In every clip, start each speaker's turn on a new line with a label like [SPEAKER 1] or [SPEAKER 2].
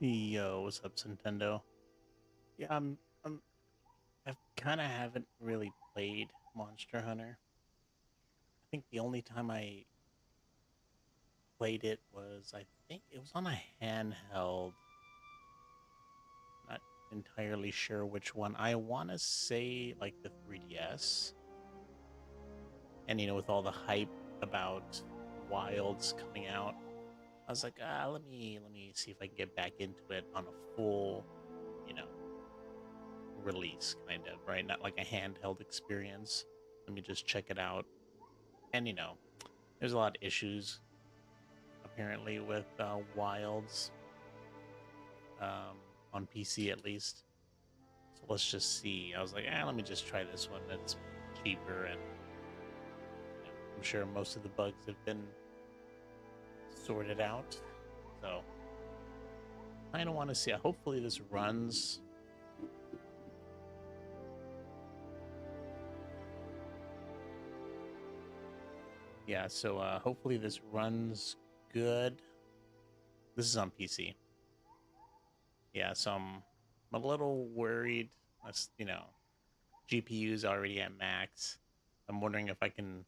[SPEAKER 1] Yo, what's up, Nintendo? Yeah, I kind of haven't really played Monster Hunter. I think the only time I played it was, I think it was on a handheld. Not entirely sure which one. I want to say like the 3DS. And with all the hype about Wilds coming out, I was like, let me see if I can get back into it on a full, you know, release kind of, right? Not like a handheld experience. Let me just check it out. And there's a lot of issues apparently with Wilds um, on PC at least. So let's just see. I was like, let me just try this one. It's cheaper, and I'm sure most of the bugs have been sorted out. So I kind of want to see. Hopefully, this runs. Yeah, so hopefully this runs good. This is on PC. Yeah, so I'm a little worried. GPU's already at max. I'm wondering if I can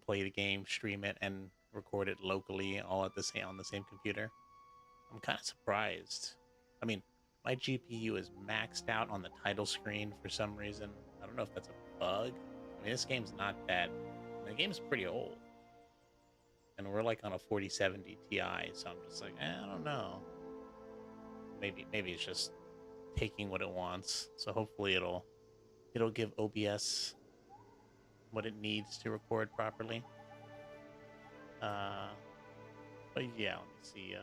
[SPEAKER 1] play the game, stream it, and record it locally all at the same on the same computer. I'm kind of surprised. I mean, my GPU is maxed out on the title screen for some reason. I don't know if that's a bug. I mean, this game's not that. The game's pretty old, and we're like on a 4070 Ti, so I'm just like, I don't know. Maybe it's just taking what it wants. So hopefully it'll give OBS what it needs to record properly. Uh, but yeah, let me see.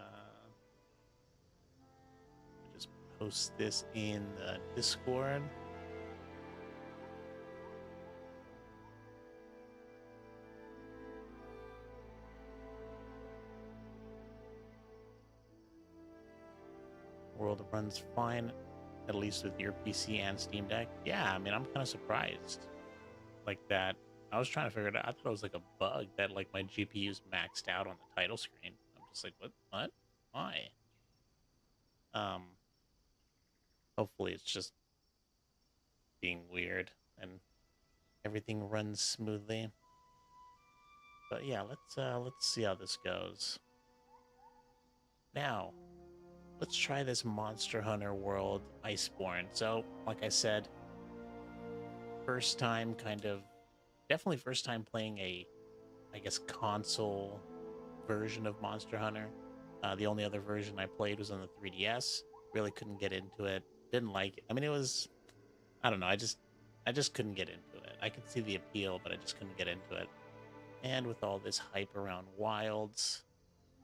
[SPEAKER 1] Just post this in the Discord. World runs fine, at least with your PC and Steam Deck. Yeah, I mean, I'm kind of surprised like that. I was trying to figure it out. I thought it was like a bug that like my GPU's maxed out on the title screen. I'm just like, what? What? Why? Um, hopefully it's just being weird and everything runs smoothly. But yeah, let's see how this goes. Now, let's try this Monster Hunter World Iceborne. So, like I said, first time kind of definitely first time playing a I guess console version of Monster Hunter. The only other version I played was on the 3DS. Really couldn't get into it. Didn't like it. I mean, it was I don't know. I just couldn't get into it. I could see the appeal, but I just couldn't get into it. And with all this hype around Wilds,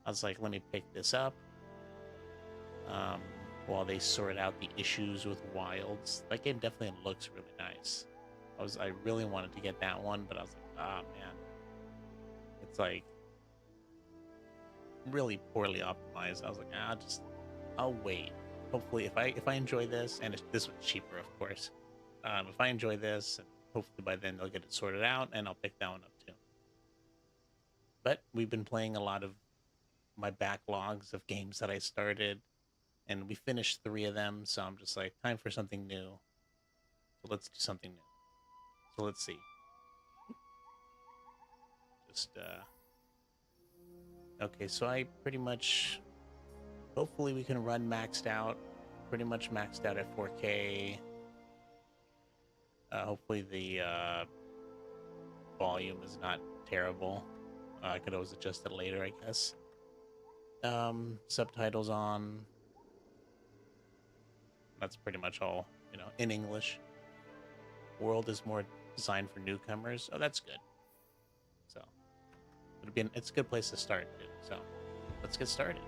[SPEAKER 1] I was like, let me pick this up. Um, while they sort out the issues with Wilds, that game definitely looks really nice. I really wanted to get that one, but I was like, ah man, it's like really poorly optimized. I was like, I'll wait. Hopefully, if I enjoy this, and this was cheaper, of course. If I enjoy this, and hopefully by then they'll get it sorted out, and I'll pick that one up too. But we've been playing a lot of my backlogs of games that I started, and we finished three of them. So I'm just like, time for something new. So let's do something new. So let's see. Just okay. So I pretty much, hopefully, we can run maxed out. Pretty much maxed out at 4K. Hopefully the volume is not terrible. I could always adjust it later, I guess. Subtitles on. That's pretty much all, in English. World is more designed for newcomers. Oh, that's good. So it's a good place to start, too. So let's get started.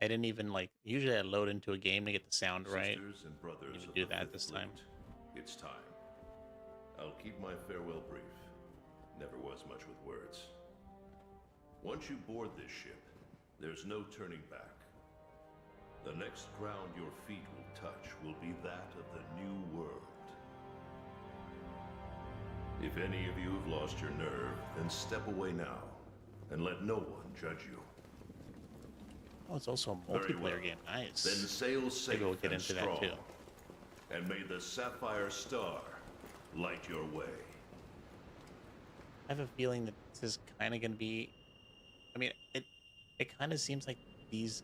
[SPEAKER 1] I didn't even like. Usually, I load into a game to get the sound right.
[SPEAKER 2] Sisters and brothers
[SPEAKER 1] Didn't
[SPEAKER 2] of
[SPEAKER 1] do
[SPEAKER 2] the
[SPEAKER 1] that
[SPEAKER 2] Fifth
[SPEAKER 1] this time.
[SPEAKER 2] Fleet, it's time. I'll keep my farewell brief. Never was much with words. Once you board this ship, there's no turning back. The next ground your feet will touch will be that of the New World. If any of you have lost your nerve, then step away now, and let no one judge you.
[SPEAKER 1] Oh, it's also a
[SPEAKER 2] Very well.
[SPEAKER 1] multiplayer game. Nice.
[SPEAKER 2] Then sail safe
[SPEAKER 1] Maybe we'll get
[SPEAKER 2] and
[SPEAKER 1] into
[SPEAKER 2] strong,
[SPEAKER 1] that too.
[SPEAKER 2] and may the Sapphire Star light your way.
[SPEAKER 1] I have a feeling that this is kind of going to be. I mean, it kind of seems like these,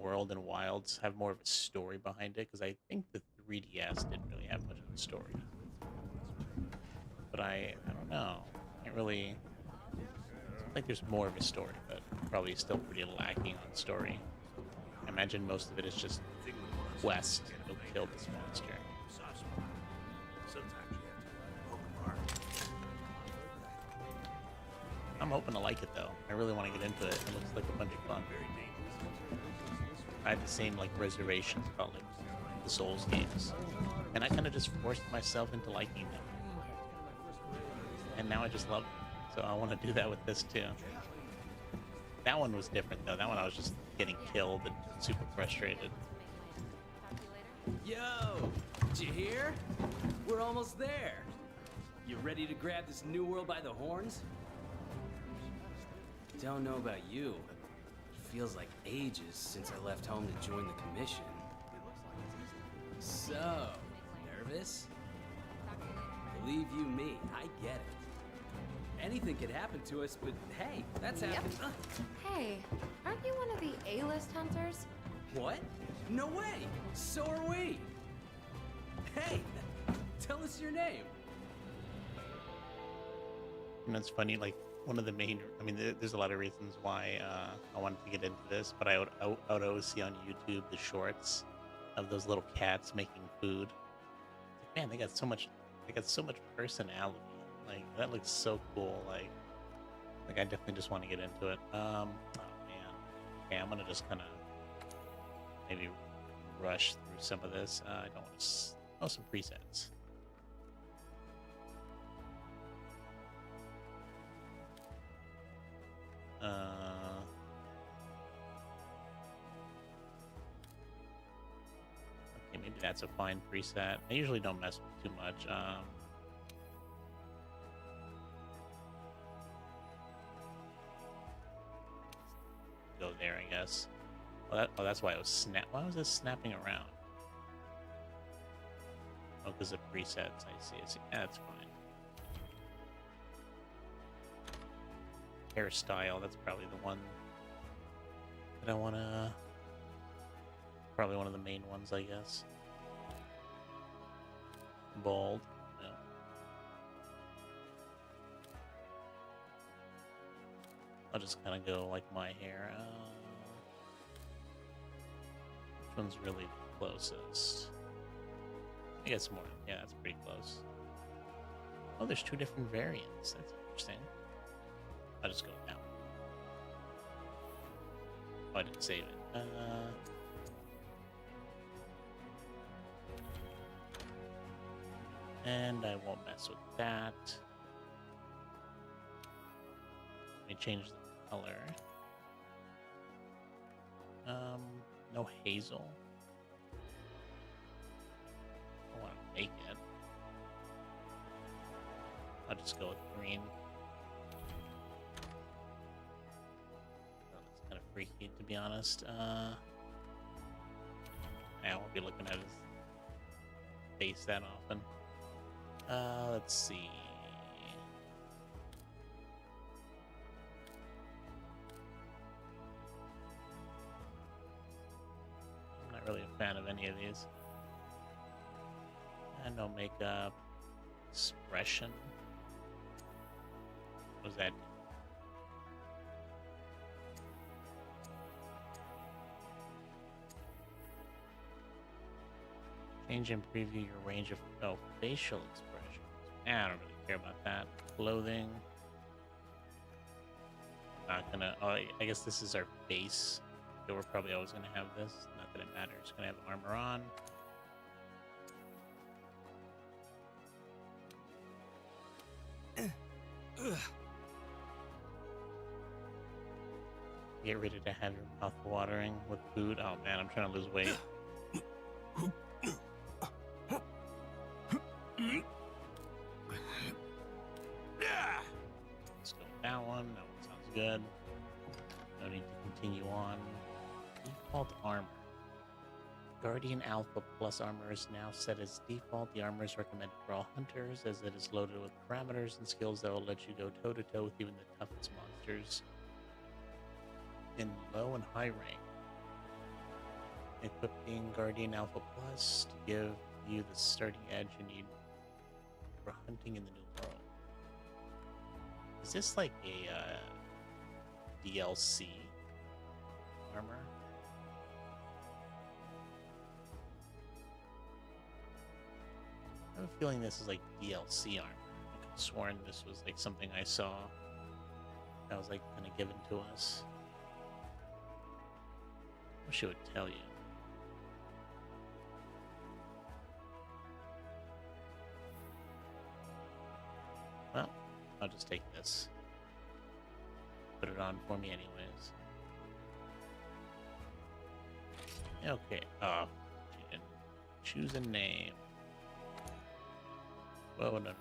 [SPEAKER 1] World and Wilds have more of a story behind it because I think the 3DS didn't really have much of a story. But I don't know. Can't really. Seems like there's more of a story, but probably still pretty lacking on story. I imagine most of it is just quest to go kill this monster. I'm hoping to like it though. I really want to get into it. It looks like a bunch of fun. I had the same reservations about the Souls games, and I kind of just forced myself into liking them, and now I just love them. So I want to do that with this too. That one was different though. That one I was just getting killed and super frustrated.
[SPEAKER 3] Yo, did you hear? We're almost there. You ready to grab this new world by the horns? Don't know about you. It feels like ages since I left home to join the commission. So, nervous? Believe you me, I get it. Anything could happen to us, but hey, that's happened.
[SPEAKER 4] Hey, aren't you one of the A-list hunters?
[SPEAKER 3] What? No way! So are we! Hey, tell us your name.
[SPEAKER 1] It's funny, one of the main, there's a lot of reasons why I wanted to get into this, but I would always see on YouTube the shorts of those little cats making food. Man, they got so much personality. That looks so cool. I definitely just want to get into it. Oh man. Okay, I'm gonna just kind of maybe rush through some of this. I don't want to. Oh, some presets. Okay, maybe that's a fine preset. I usually don't mess with too much. Go there, I guess. That's why it was Why was this snapping around? Oh, because of presets. I see. Yeah, that's fine. Hairstyle. That's probably the one that I want to. Probably one of the main ones, I guess. Bald. No. I'll just kind of go like my hair. Which one's really the closest? I guess more. Yeah, that's pretty close. Oh, there's two different variants. That's interesting. I'll just go with that one. Oh, I didn't save it. And I won't mess with that. Let me change the color. No hazel. I want to make it. I'll just go with green. That's kind of freaky, to be honest. I won't be looking at his face that often. Let's see. I'm not really a fan of any of these. And no makeup. Expression. What was that? Change and preview your range of facial expressions. I don't really care about that. Clothing. Not gonna. Oh, I guess this is our base. So we're probably always gonna have this. Not that it matters. Gonna have armor on. Get ready to have your mouth watering with food. Oh man, I'm trying to lose weight. Let's go with that one. That one sounds good. Guardian Alpha Plus armor is now set as default. The armor is recommended for all hunters as it is loaded with parameters and skills that will let you go toe-to-toe with even the toughest monsters in low and high rank. Equipping Guardian Alpha Plus to give you the starting edge you need for hunting in the new world. Is this like a DLC armor? I have a feeling this is like DLC armor. I could have sworn this was like something I saw that was like kind of given to us. I wish it would tell you. Well, I'll just take this. Put it on for me anyways. Okay. Oh, she didn't choose a name. Whoa, no.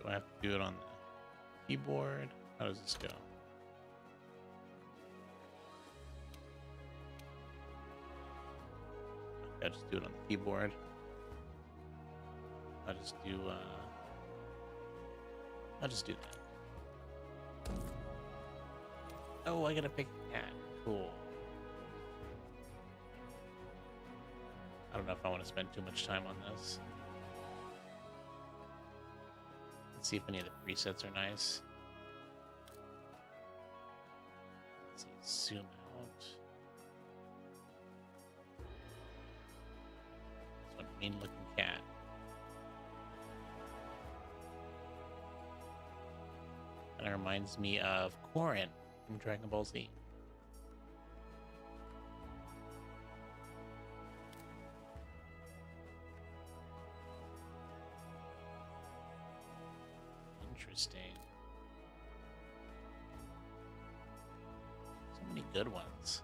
[SPEAKER 1] Do I have to do it on the keyboard? How does this go? I'll just do it on the keyboard. I'll just do that. Oh, I gotta pick a cat. Cool. I don't know if I want to spend too much time on this. Let's see if any of the presets are nice. Let's see, zoom out. This one, mean looking cat. And it reminds me of Corrin from Dragon Ball Z. Interesting. So many good ones.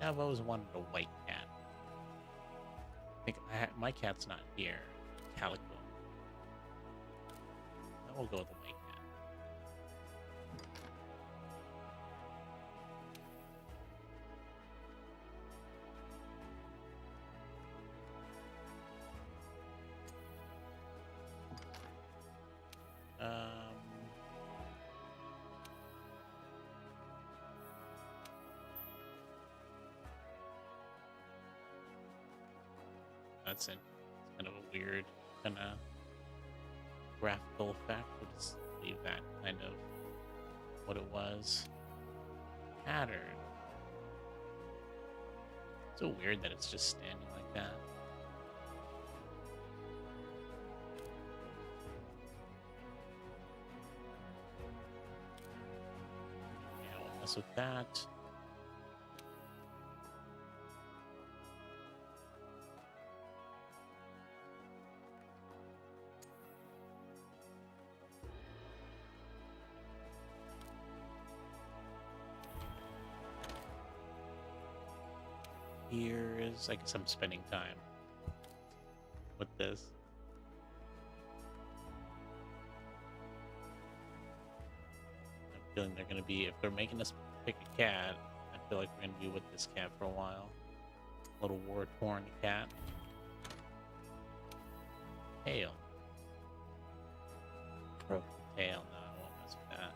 [SPEAKER 1] Yeah, I've always wanted a white cat. I think my cat's not here. Calico. I will go with the white cat. That's it. It's kind of a weird kind of graphical effect. We'll just leave that kind of what it was. Pattern. It's so weird that it's just standing like that. Yeah, we'll mess with that. Here's, I guess I'm spending time with this. I'm feeling they're going to be, if they're making us pick a cat, I feel like we're going to be with this cat for a while. Little war-torn cat. Tail. Broken tail, no, I won't mess with that.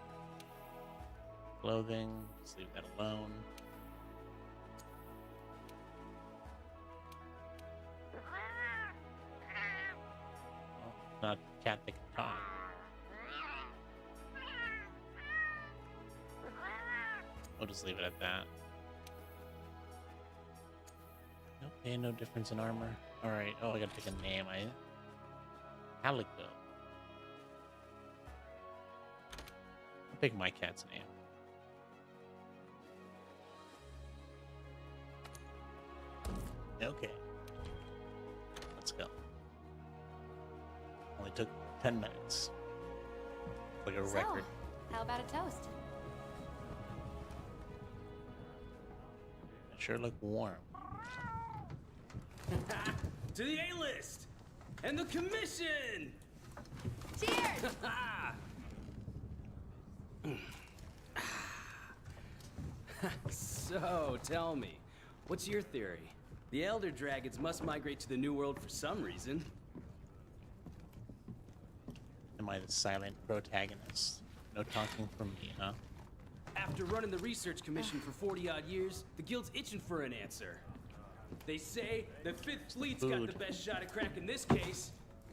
[SPEAKER 1] Clothing, just leave that alone. Not a cat that can talk. We'll just leave it at that. Okay, no difference in armor. Alright, oh, I gotta pick a name. Calico. I'll pick my cat's name. Okay. Let's go. Only took 10 minutes. Like a record.
[SPEAKER 4] How about a toast?
[SPEAKER 1] It sure look warm.
[SPEAKER 3] To the A-list! And the commission!
[SPEAKER 4] Cheers!
[SPEAKER 3] So, tell me, what's your theory? The Elder Dragons must migrate to the New World for some reason.
[SPEAKER 1] Am I the silent protagonist? No talking from me, huh?
[SPEAKER 3] After running the research commission for 40-odd years, the guild's itching for an answer. They say the Fifth Fleet's got the best shot at cracking this case,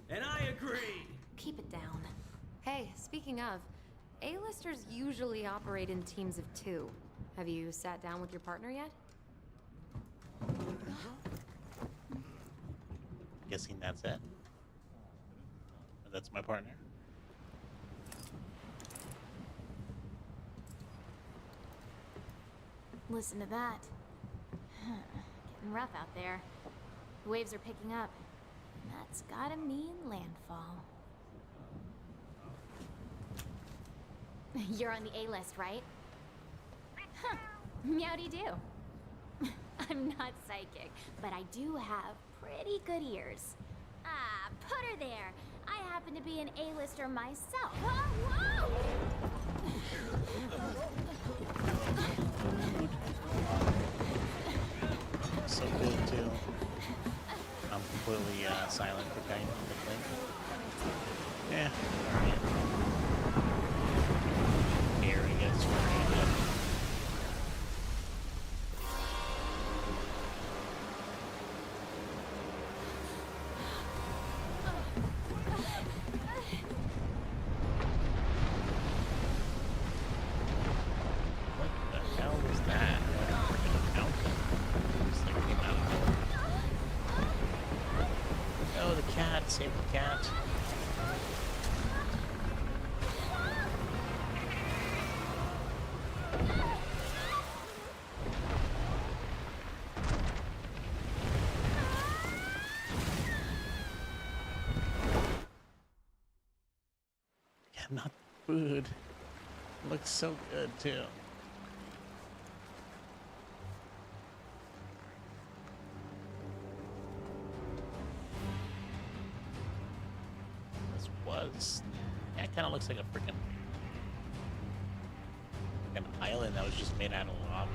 [SPEAKER 3] and I agree.
[SPEAKER 4] Keep it down. Hey, speaking of, A-listers usually operate in teams of 2. Have you sat down with your partner yet?
[SPEAKER 1] Guessing that's it. That's my partner.
[SPEAKER 5] Listen to that. Getting rough out there. The waves are picking up. And that's gotta mean landfall. You're on the A-list, right? Huh. Meowdy-do. I'm not psychic, but I do have pretty good ears. Ah, put her there. I happen to be an A-lister myself. Whoa!
[SPEAKER 1] So good too. I'm completely silent for kind of thing. Yeah. Alright. Here he gets really good. What the hell was that? Freaking mountain. Just like came out of nowhere. Oh, the cat! Save the cat! Yeah, not the food. Looks so good too. This was, yeah, it kind of looks like a freaking like an island that was just made out of lava.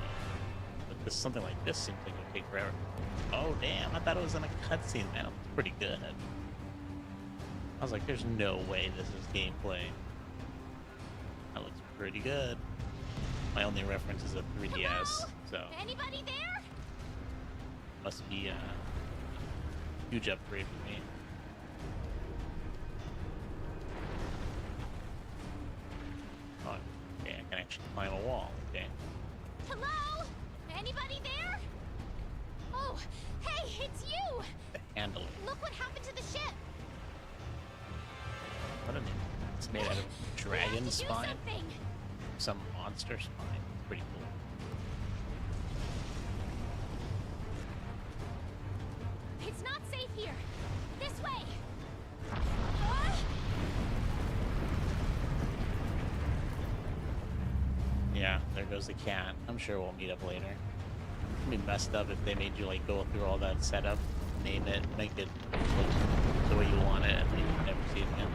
[SPEAKER 1] But this something like this seems like it would take forever. Oh damn! I thought it was in a cutscene. Man, it looks pretty good. I was like, there's no way this is gameplay. That looks pretty good. My only reference is a 3DS, so
[SPEAKER 5] Anybody there?
[SPEAKER 1] must be a huge upgrade for me. Oh, okay, I can actually climb a wall. Okay,
[SPEAKER 5] Hello? Anybody there? Oh, hey, it's you!
[SPEAKER 1] the handling.
[SPEAKER 5] Look what happened to the ship!
[SPEAKER 1] What an it's made out of
[SPEAKER 5] We have
[SPEAKER 1] dragon
[SPEAKER 5] to do
[SPEAKER 1] spine,
[SPEAKER 5] something.
[SPEAKER 1] some monster spine. Pretty cool.
[SPEAKER 5] It's not safe here. This way. Ah!
[SPEAKER 1] Yeah, there goes the cat. I'm sure we'll meet up later. It'd be messed up if they made you like go through all that setup, name it, make it look the way you want it, and then you never see it again.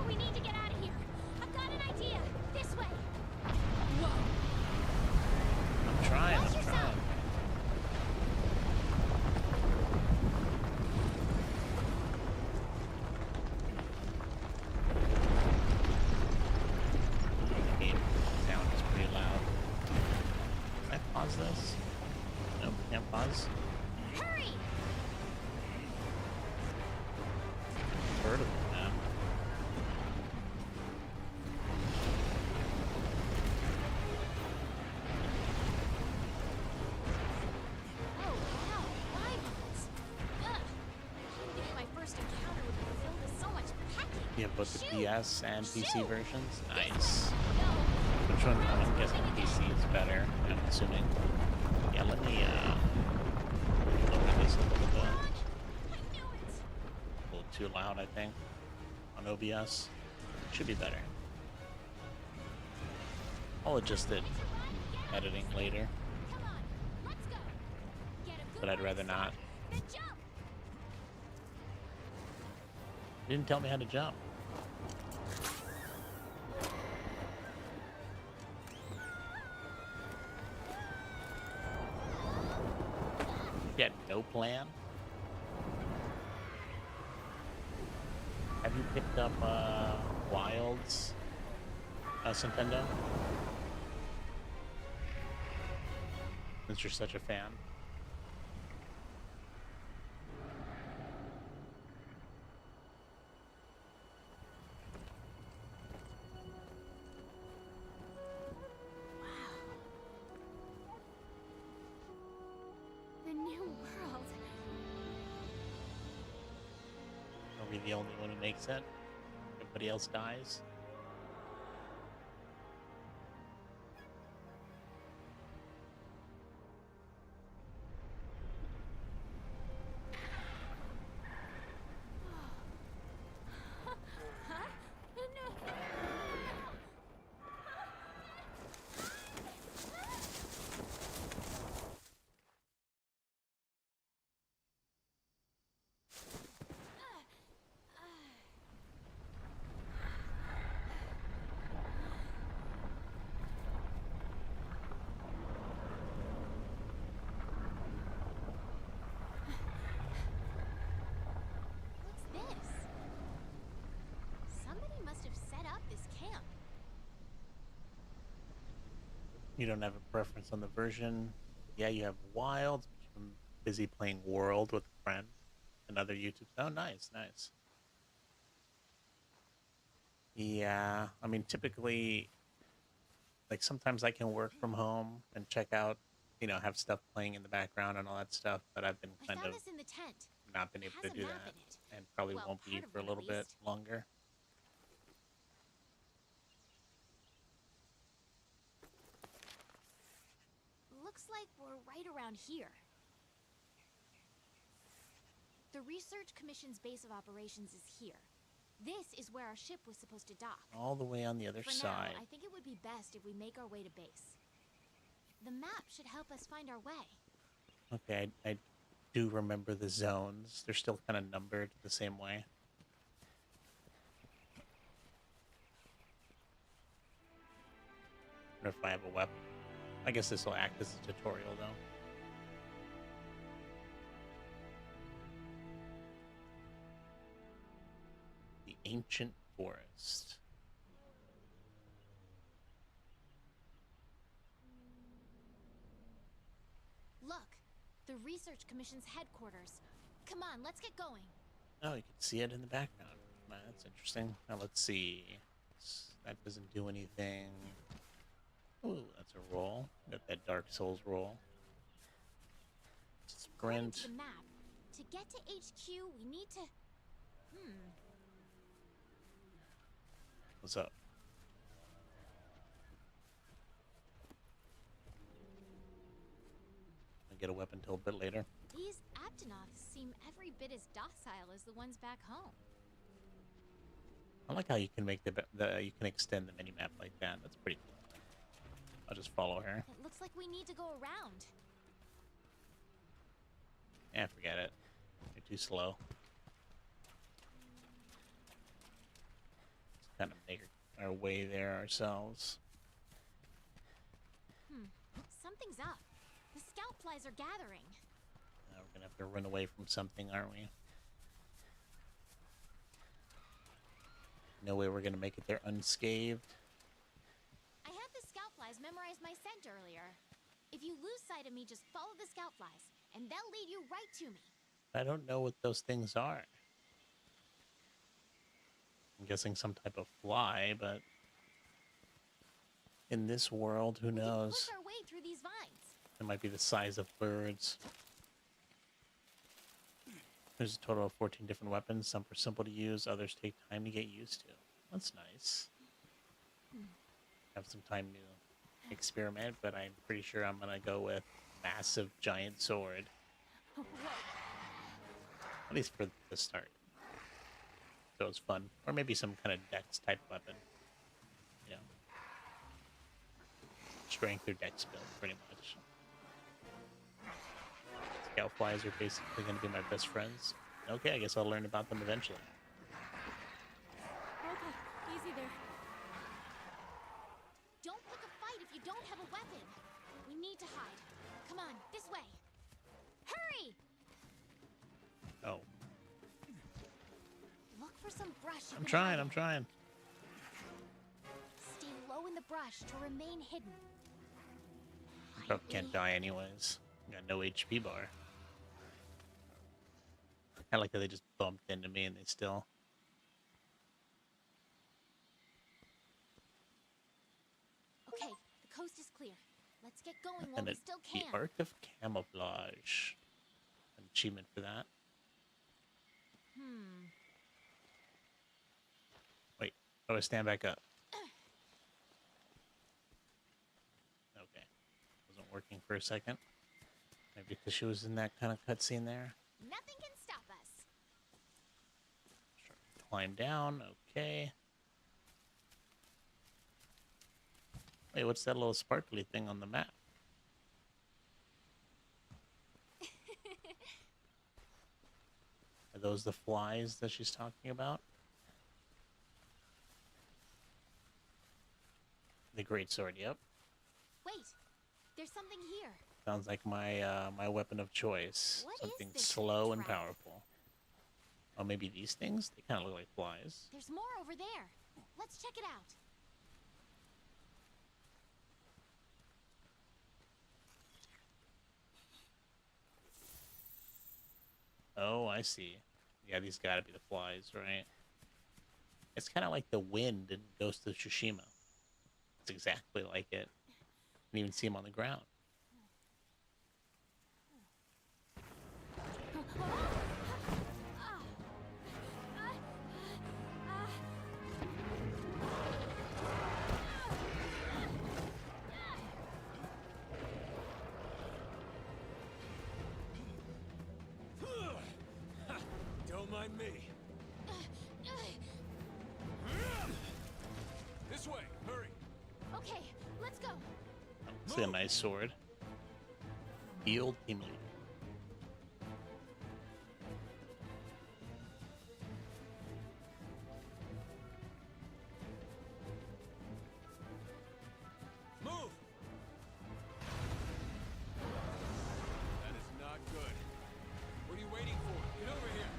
[SPEAKER 5] We need to get out of here. I've got an idea. This way.
[SPEAKER 1] I'm trying.
[SPEAKER 5] Watch
[SPEAKER 1] I'm
[SPEAKER 5] yourself.
[SPEAKER 1] trying. The game sound is pretty loud. Can I pause this? Nope, can't pause.
[SPEAKER 5] Hurry!
[SPEAKER 1] Heard of it now.
[SPEAKER 5] Oh, wow. Rivals. Ugh. I didn't think my first encounter would be filled with so much packing.
[SPEAKER 1] You have both the
[SPEAKER 5] Shoot.
[SPEAKER 1] PS and PC
[SPEAKER 5] Shoot.
[SPEAKER 1] versions.
[SPEAKER 5] This
[SPEAKER 1] Nice.
[SPEAKER 5] way. No.
[SPEAKER 1] Which one? I'm guessing PC is better. I'm assuming. Yeah, let me lower this a little bit.
[SPEAKER 5] Come on. I knew it.
[SPEAKER 1] A little too loud, I think, on OBS. Should be better. I'll adjust it in editing later,
[SPEAKER 5] Come on. Let's go. Get a good
[SPEAKER 1] but I'd rather
[SPEAKER 5] rest.
[SPEAKER 1] not.
[SPEAKER 5] Then jump.
[SPEAKER 1] Didn't tell me how to jump. You had no plan? Have you picked up Wilds, Nintendo? Since you're such a fan.
[SPEAKER 5] The new world.
[SPEAKER 1] Are we the only one who makes it? Everybody else dies?
[SPEAKER 5] What's this? Somebody must have set up this camp.
[SPEAKER 1] You don't have a preference on the version. Yeah, you have Wilds, but you've been busy playing World with a friend and other YouTube. Oh, nice, nice. Yeah, I mean, typically, like sometimes I can work from home and check out, have stuff playing in the background and all that stuff, but I've been
[SPEAKER 5] I
[SPEAKER 1] kind
[SPEAKER 5] found
[SPEAKER 1] of
[SPEAKER 5] this in the tent.
[SPEAKER 1] not been
[SPEAKER 5] It
[SPEAKER 1] able to
[SPEAKER 5] has a
[SPEAKER 1] do
[SPEAKER 5] map
[SPEAKER 1] that,
[SPEAKER 5] in it.
[SPEAKER 1] and probably
[SPEAKER 5] Well,
[SPEAKER 1] won't be
[SPEAKER 5] part of
[SPEAKER 1] for a
[SPEAKER 5] one, at
[SPEAKER 1] little bit
[SPEAKER 5] least.
[SPEAKER 1] longer.
[SPEAKER 5] Looks like we're right around here. The Research Commission's base of operations is here. This is where our ship was supposed to dock.
[SPEAKER 1] All the way on the other
[SPEAKER 5] For
[SPEAKER 1] side.
[SPEAKER 5] now, I think it would be best if we make our way to base. The map should help us find our way.
[SPEAKER 1] Okay, I do remember the zones. They're still kind of numbered the same way. I wonder if I have a weapon. I guess this will act as a tutorial, though. The Ancient Forest.
[SPEAKER 5] Look, the Research Commission's headquarters. Come on, let's get going.
[SPEAKER 1] Oh, you can see it in the background. That's interesting. Now let's see. That doesn't do anything. Ooh, that's a roll. Got that Dark Souls roll.
[SPEAKER 5] According
[SPEAKER 1] Sprint.
[SPEAKER 5] to the map, to get to HQ, we need to...
[SPEAKER 1] What's up? I'll get a weapon till a bit later.
[SPEAKER 5] These Aptonoths seem every bit as docile as the ones back home.
[SPEAKER 1] I like how you can make you can extend the mini map like that. That's pretty cool. I'll just follow her.
[SPEAKER 5] It looks like we need to go around.
[SPEAKER 1] Yeah, forget it. You're too slow. Let's kind of make our way there ourselves.
[SPEAKER 5] Something's up. The scout flies are gathering.
[SPEAKER 1] We're gonna have to run away from something, aren't we? No way we're gonna make it there unscathed.
[SPEAKER 5] I had the scout flies memorize my scent earlier. If you lose sight of me, just follow the scout flies, and they'll lead you right to me.
[SPEAKER 1] I don't know what those things are. I'm guessing some type of fly, but in this world, who
[SPEAKER 5] We can
[SPEAKER 1] knows?
[SPEAKER 5] push our way through these vines.
[SPEAKER 1] It might be the size of birds. There's a total of 14 different weapons. Some are simple to use, others take time to get used to. That's nice. Have some time to experiment, but I'm pretty sure I'm gonna go with massive giant sword.
[SPEAKER 5] Whoa.
[SPEAKER 1] At least for the start. So it's fun. Or maybe some kind of dex type weapon. You know. Strength or dex build, pretty much. Scout flies are basically going to be my best friends. Okay, I guess I'll learn about them eventually.
[SPEAKER 5] Easy there. Don't pick a fight if you don't have a weapon. We need to hide. Come on, this way. Hurry!
[SPEAKER 1] Oh,
[SPEAKER 5] Look for some brush.
[SPEAKER 1] I'm trying. I'm trying.
[SPEAKER 5] Stay low in the brush to remain hidden.
[SPEAKER 1] Probably can't die anyways. Got no HP bar. I like that they just bumped into me and they still.
[SPEAKER 5] Okay, the coast is clear. Let's get going while
[SPEAKER 1] And
[SPEAKER 5] we
[SPEAKER 1] it,
[SPEAKER 5] still
[SPEAKER 1] the
[SPEAKER 5] can.
[SPEAKER 1] art of camouflage. An achievement for that. Wait, how do I stand back up? Okay. Wasn't working for a second. Maybe because she was in that kind of cutscene there.
[SPEAKER 5] Nothing can stop us.
[SPEAKER 1] Climb down, okay. Wait, what's that little sparkly thing on the map? Are those the flies that she's talking about? The greatsword, yep.
[SPEAKER 5] Wait, there's something here.
[SPEAKER 1] Sounds like my my weapon of choice.
[SPEAKER 5] What is
[SPEAKER 1] Something
[SPEAKER 5] this
[SPEAKER 1] slow and
[SPEAKER 5] trap?
[SPEAKER 1] powerful. Oh, maybe these things? They kind of look like flies.
[SPEAKER 5] There's more over there. Let's check it out.
[SPEAKER 1] Oh, I see. Yeah, these gotta be the flies, right? It's kind of like the wind in Ghost of Tsushima. It's exactly like it. You can even see them on the ground.
[SPEAKER 3] Don't mind me. This way, hurry.
[SPEAKER 5] Okay, let's go.
[SPEAKER 1] It's a nice sword. Field team leader.
[SPEAKER 3] Move! That is not good. What are you waiting for? Get over here.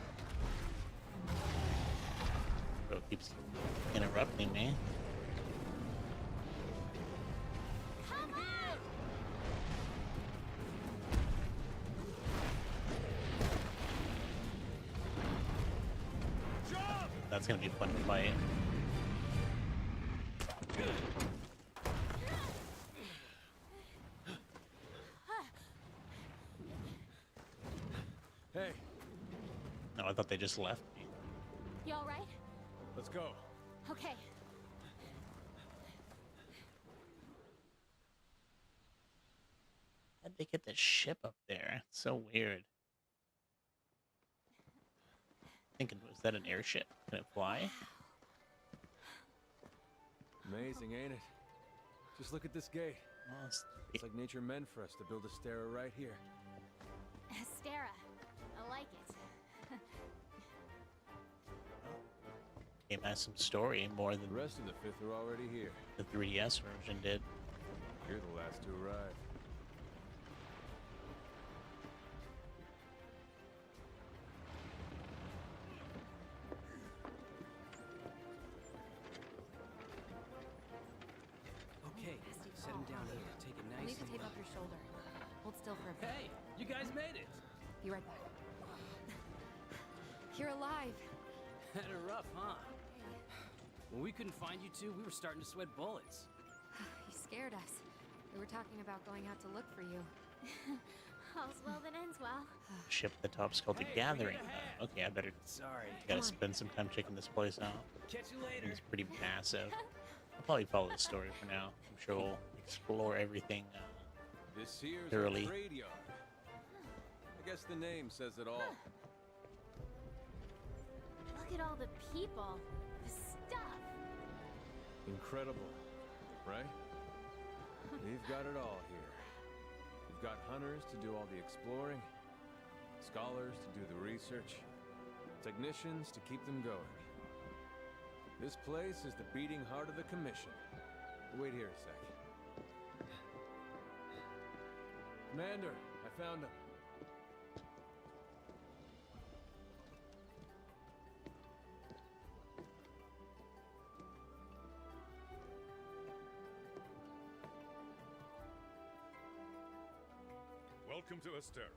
[SPEAKER 1] Bro keeps interrupting me.
[SPEAKER 5] Come on!
[SPEAKER 3] Jump!
[SPEAKER 1] That's gonna be a fun fight.
[SPEAKER 3] Hey,
[SPEAKER 1] No, I thought they just left me.
[SPEAKER 5] You all right?
[SPEAKER 3] let's go.
[SPEAKER 5] Okay.
[SPEAKER 1] How'd they get the ship up there? It's so weird. Thinking, was that an airship? Can it fly?
[SPEAKER 3] Amazing, ain't it? Just look at this gate.
[SPEAKER 1] Well,
[SPEAKER 3] It's like nature meant for us to build a stair right here.
[SPEAKER 5] Astera. I like it.
[SPEAKER 1] game has some story more than
[SPEAKER 3] The rest of the fifth are already here.
[SPEAKER 1] the 3DS version did.
[SPEAKER 3] You're the last to arrive. Okay, set him down here. Take it
[SPEAKER 4] I'll
[SPEAKER 3] nice
[SPEAKER 4] need to
[SPEAKER 3] and
[SPEAKER 4] tape up your shoulder. Hold still for a bit.
[SPEAKER 3] Hey, you guys made it.
[SPEAKER 4] Be right back. You're alive.
[SPEAKER 3] Had it rough, huh? When we couldn't find you two, we were starting to sweat bullets.
[SPEAKER 4] You scared us. We were talking about going out to look for you.
[SPEAKER 5] All's well that ends well.
[SPEAKER 1] Ship at the top is called the
[SPEAKER 3] Hey,
[SPEAKER 1] Gathering.
[SPEAKER 3] bring it ahead.
[SPEAKER 1] Okay, I better
[SPEAKER 3] Sorry.
[SPEAKER 1] gotta spend some time checking this place out.
[SPEAKER 3] Catch you later.
[SPEAKER 1] It's pretty massive. I'll probably follow the story for now. I'm sure we'll explore everything.
[SPEAKER 3] This here's
[SPEAKER 1] Thoroughly.
[SPEAKER 3] a trade yard. I guess the name says it all.
[SPEAKER 5] Look at all the people. The stuff.
[SPEAKER 3] Incredible, right? We've got it all here. We've got hunters to do all the exploring, scholars to do the research, technicians to keep them going.
[SPEAKER 6] This place is the beating heart of the Commission. Wait here a sec. Commander, I found him.
[SPEAKER 7] Welcome to Astera.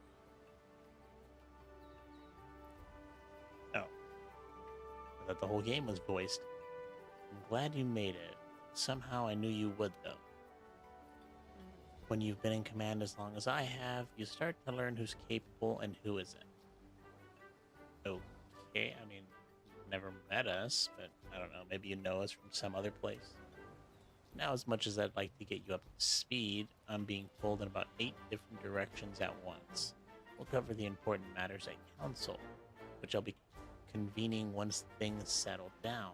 [SPEAKER 1] Oh. I thought the whole game was voiced. I'm glad you made it. Somehow I knew you would, though. When you've been in command as long as I have, you start to learn who's capable and who isn't. Okay, I mean, you've never met us, but I don't know, maybe you know us from some other place. Now, as much as I'd like to get you up to speed, I'm being pulled in about 8 different directions at once. We'll cover the important matters at Council, which I'll be convening once things settle down.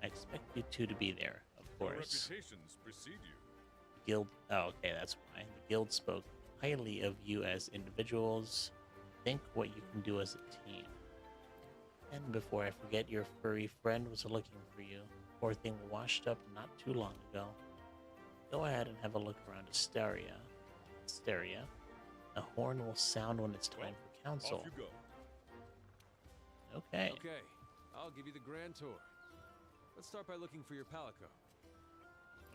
[SPEAKER 1] I expect you two to be there, of
[SPEAKER 7] Your
[SPEAKER 1] course.
[SPEAKER 7] reputations precede you.
[SPEAKER 1] The guild, oh, okay, that's why. The guild spoke highly of you as individuals. Think what you can do as a team. And before I forget, your furry friend was looking for you. Poor thing washed up not too long ago. Go ahead and have a look around Asteria. A horn will sound when it's time for Council.
[SPEAKER 7] Off you go.
[SPEAKER 1] Okay.
[SPEAKER 6] Okay, I'll give you the grand tour. Let's start by looking for your palico.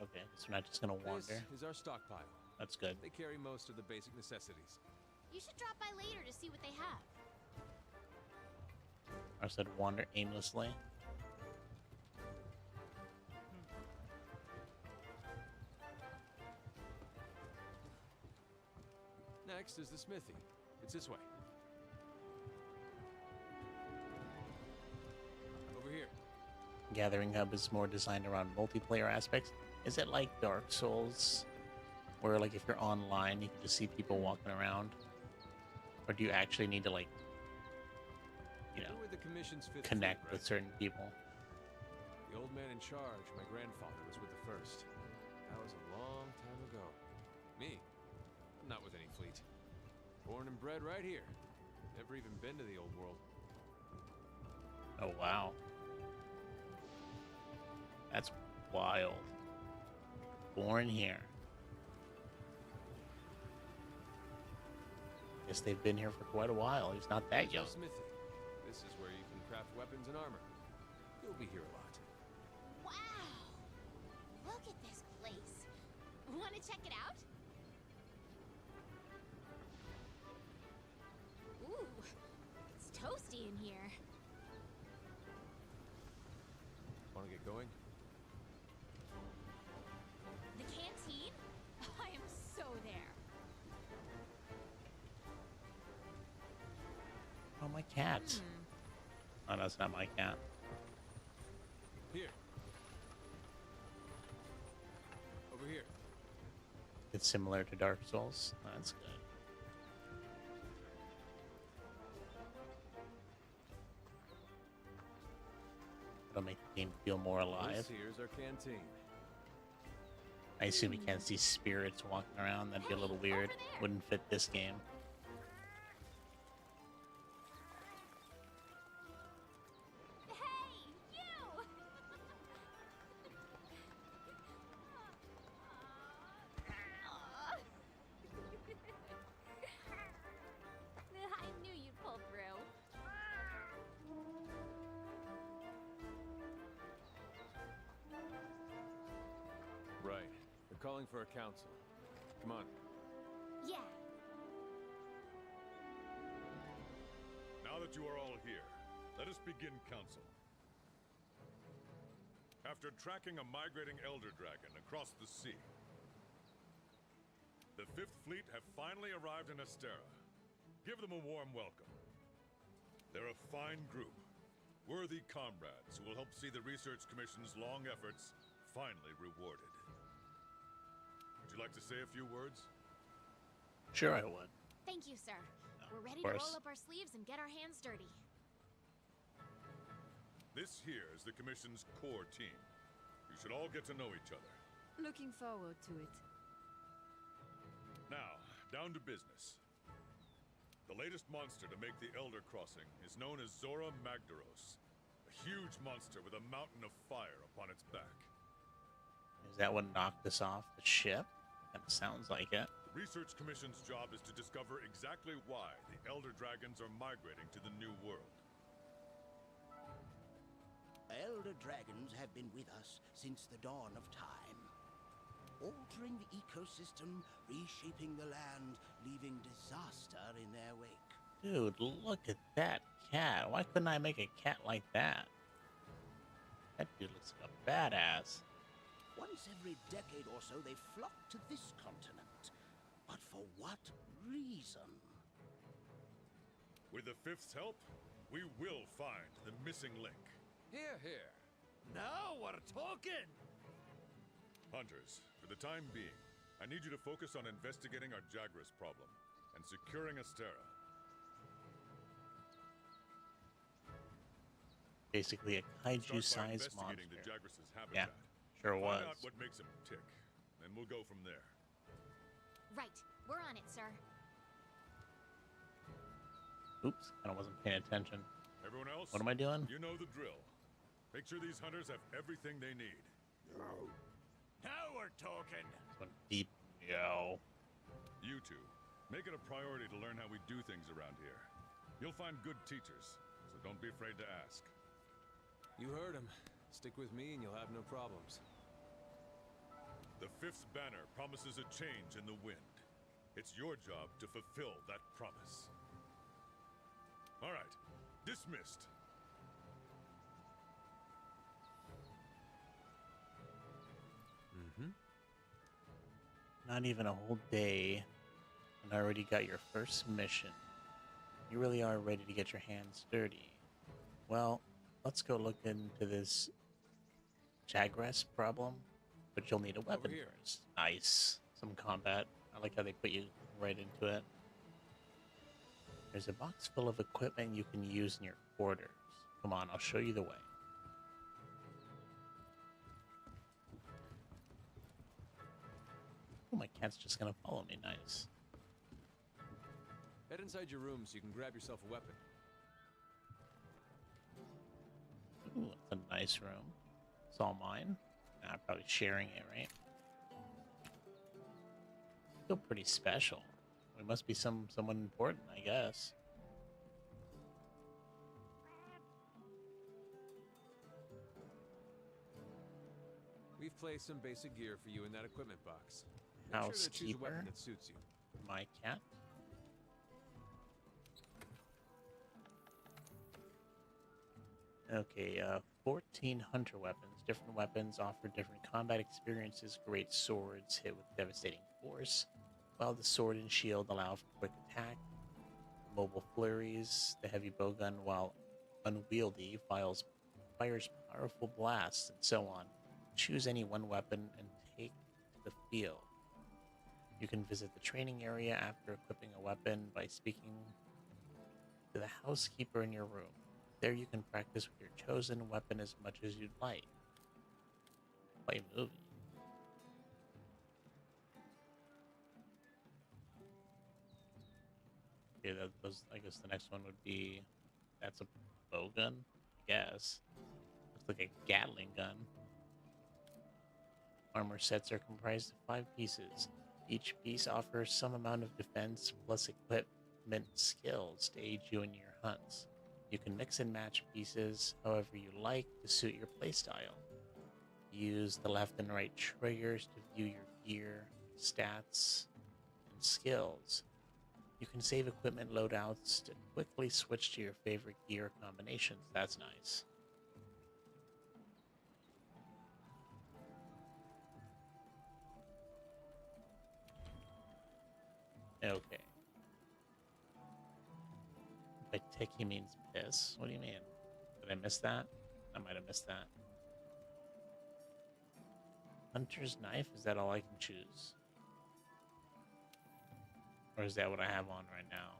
[SPEAKER 1] Okay, so we're not just gonna wander.
[SPEAKER 6] This is our stockpile.
[SPEAKER 1] That's good.
[SPEAKER 6] They carry most of the basic necessities.
[SPEAKER 5] You should drop by later to see what they have.
[SPEAKER 1] I said wander aimlessly.
[SPEAKER 6] Next is the smithy. It's this way. Over here.
[SPEAKER 1] Gathering Hub is more designed around multiplayer aspects. Is it like Dark Souls, where like if you're online, you can just see people walking around, or do you actually need to like, you know,
[SPEAKER 6] We're the Commission's fifth
[SPEAKER 1] connect
[SPEAKER 6] fleet,
[SPEAKER 1] with
[SPEAKER 6] right?
[SPEAKER 1] certain people?
[SPEAKER 6] The old man in charge, my grandfather, was with the first. That was a long time ago. Me? I'm not with any fleet. Born and bred right here. Never even been to the old world.
[SPEAKER 1] Oh wow, that's wild. Born here. Guess they've been here for quite a while. He's not that
[SPEAKER 6] Here's
[SPEAKER 1] young.
[SPEAKER 6] our smithy. This is where you can craft weapons and armor. You'll be here a lot.
[SPEAKER 5] Wow! Look at this place. Want to check it out? Ooh, it's toasty in here.
[SPEAKER 6] Want to get going?
[SPEAKER 5] The canteen? I am so there.
[SPEAKER 1] Oh, my cat. Oh, no, it's not my cat.
[SPEAKER 6] Here. Over here.
[SPEAKER 1] It's similar to Dark Souls. That's good. It'll make the game feel more alive.
[SPEAKER 6] This here's our canteen.
[SPEAKER 1] I assume you can't see spirits walking around. That'd be a little weird.
[SPEAKER 5] Over there.
[SPEAKER 1] Wouldn't fit this game.
[SPEAKER 5] Hey, you! I knew you'd pull through.
[SPEAKER 6] Right. They're calling for a council. Come on.
[SPEAKER 5] Yeah.
[SPEAKER 7] Now that you are all here, let us begin council. After tracking a migrating Elder Dragon across the sea, the Fifth Fleet have finally arrived in Astera. Give them a warm welcome. They're a fine group, worthy comrades who will help see the Research Commission's long efforts finally rewarded. Would you like to say a few words?
[SPEAKER 1] Sure, I would.
[SPEAKER 5] Thank you, sir. We're ready to
[SPEAKER 1] course.
[SPEAKER 5] roll up our sleeves and get our hands dirty.
[SPEAKER 7] This here is the Commission's core team. You should all get to know each other.
[SPEAKER 8] Looking forward to it.
[SPEAKER 7] Now, down to business. The latest monster to make the Elder Crossing is known as Zora Magdaros, a huge monster with a mountain of fire upon its back.
[SPEAKER 1] Is that what knocked us off the ship? That sounds like it.
[SPEAKER 7] The Research Commission's job is to discover exactly why the Elder Dragons are migrating to the New World.
[SPEAKER 9] Elder dragons have been with us since the dawn of time, altering the ecosystem, reshaping the land, leaving disaster in their wake.
[SPEAKER 1] Dude, look at that cat. Why couldn't I make a cat like that? That dude looks like a badass.
[SPEAKER 9] Once every decade or so, they flock to this continent. But for what reason?
[SPEAKER 7] With the Fifth's help, we will find the missing link.
[SPEAKER 6] Here, here.
[SPEAKER 3] Now we're talking!
[SPEAKER 7] Hunters, for the time being, I need you to focus on investigating our Jagras problem and securing Astera.
[SPEAKER 1] Basically a
[SPEAKER 7] Start by
[SPEAKER 1] kaiju-sized
[SPEAKER 7] investigating
[SPEAKER 1] monster.
[SPEAKER 7] the Jagras'
[SPEAKER 1] Yeah,
[SPEAKER 7] habitat.
[SPEAKER 1] sure
[SPEAKER 7] Find
[SPEAKER 1] was.
[SPEAKER 7] out what makes him tick, and we'll go from there.
[SPEAKER 5] Right, we're on it, sir.
[SPEAKER 1] Oops, kind of wasn't paying attention.
[SPEAKER 7] Everyone else?
[SPEAKER 1] What am I doing?
[SPEAKER 7] You know the drill. Make sure these hunters have everything they need.
[SPEAKER 3] Now we're talking!
[SPEAKER 1] This one deep. Yo.
[SPEAKER 7] You two, make it a priority to learn how we do things around here. You'll find good teachers, so don't be afraid to ask.
[SPEAKER 6] You heard him. Stick with me and you'll have no problems.
[SPEAKER 7] The Fifth's banner promises a change in the wind. It's your job to fulfill that promise. All right, dismissed.
[SPEAKER 1] Not even a whole day, and already got your first mission. You really are ready to get your hands dirty. Well, let's go look into this Jagras problem, but you'll need a weapon
[SPEAKER 6] here.
[SPEAKER 1] first. Nice. Some combat. I like how they put you right into it. There's a box full of equipment you can use in your quarters. Come on, I'll show you the way. Oh, my cat's just gonna follow me. Nice.
[SPEAKER 6] Head inside your room so you can grab yourself a weapon.
[SPEAKER 1] Ooh, it's a nice room. It's all mine. Nah, I'm probably sharing it, right? Feel pretty special. We must be someone important, I guess.
[SPEAKER 6] We've placed some basic gear for you in that equipment box. Make sure to choose a weapon
[SPEAKER 1] Housekeeper.
[SPEAKER 6] that suits you.
[SPEAKER 1] My cat. Okay, 14 hunter weapons. Different weapons offer different combat experiences. Great swords hit with devastating force, while the sword and shield allow for quick attack. Mobile flurries. The heavy bowgun, while unwieldy, fires powerful blasts, and so on. Choose any one weapon and take to the field. You can visit the training area after equipping a weapon by speaking to the housekeeper in your room. There you can practice with your chosen weapon as much as you'd like. Play movie. Okay, I guess the next one would be, that's a bowgun, I guess. Looks like a Gatling gun. Armor sets are comprised of 5 pieces. Each piece offers some amount of defense plus equipment skills to aid you in your hunts. You can mix and match pieces however you like to suit your playstyle. Use the left and right triggers to view your gear, stats, and skills. You can save equipment loadouts to quickly switch to your favorite gear combinations. That's nice. Okay. By tick, he means piss. What do you mean? Did I miss that? I might have missed that. Hunter's knife? Is that all I can choose? Or is that what I have on right now?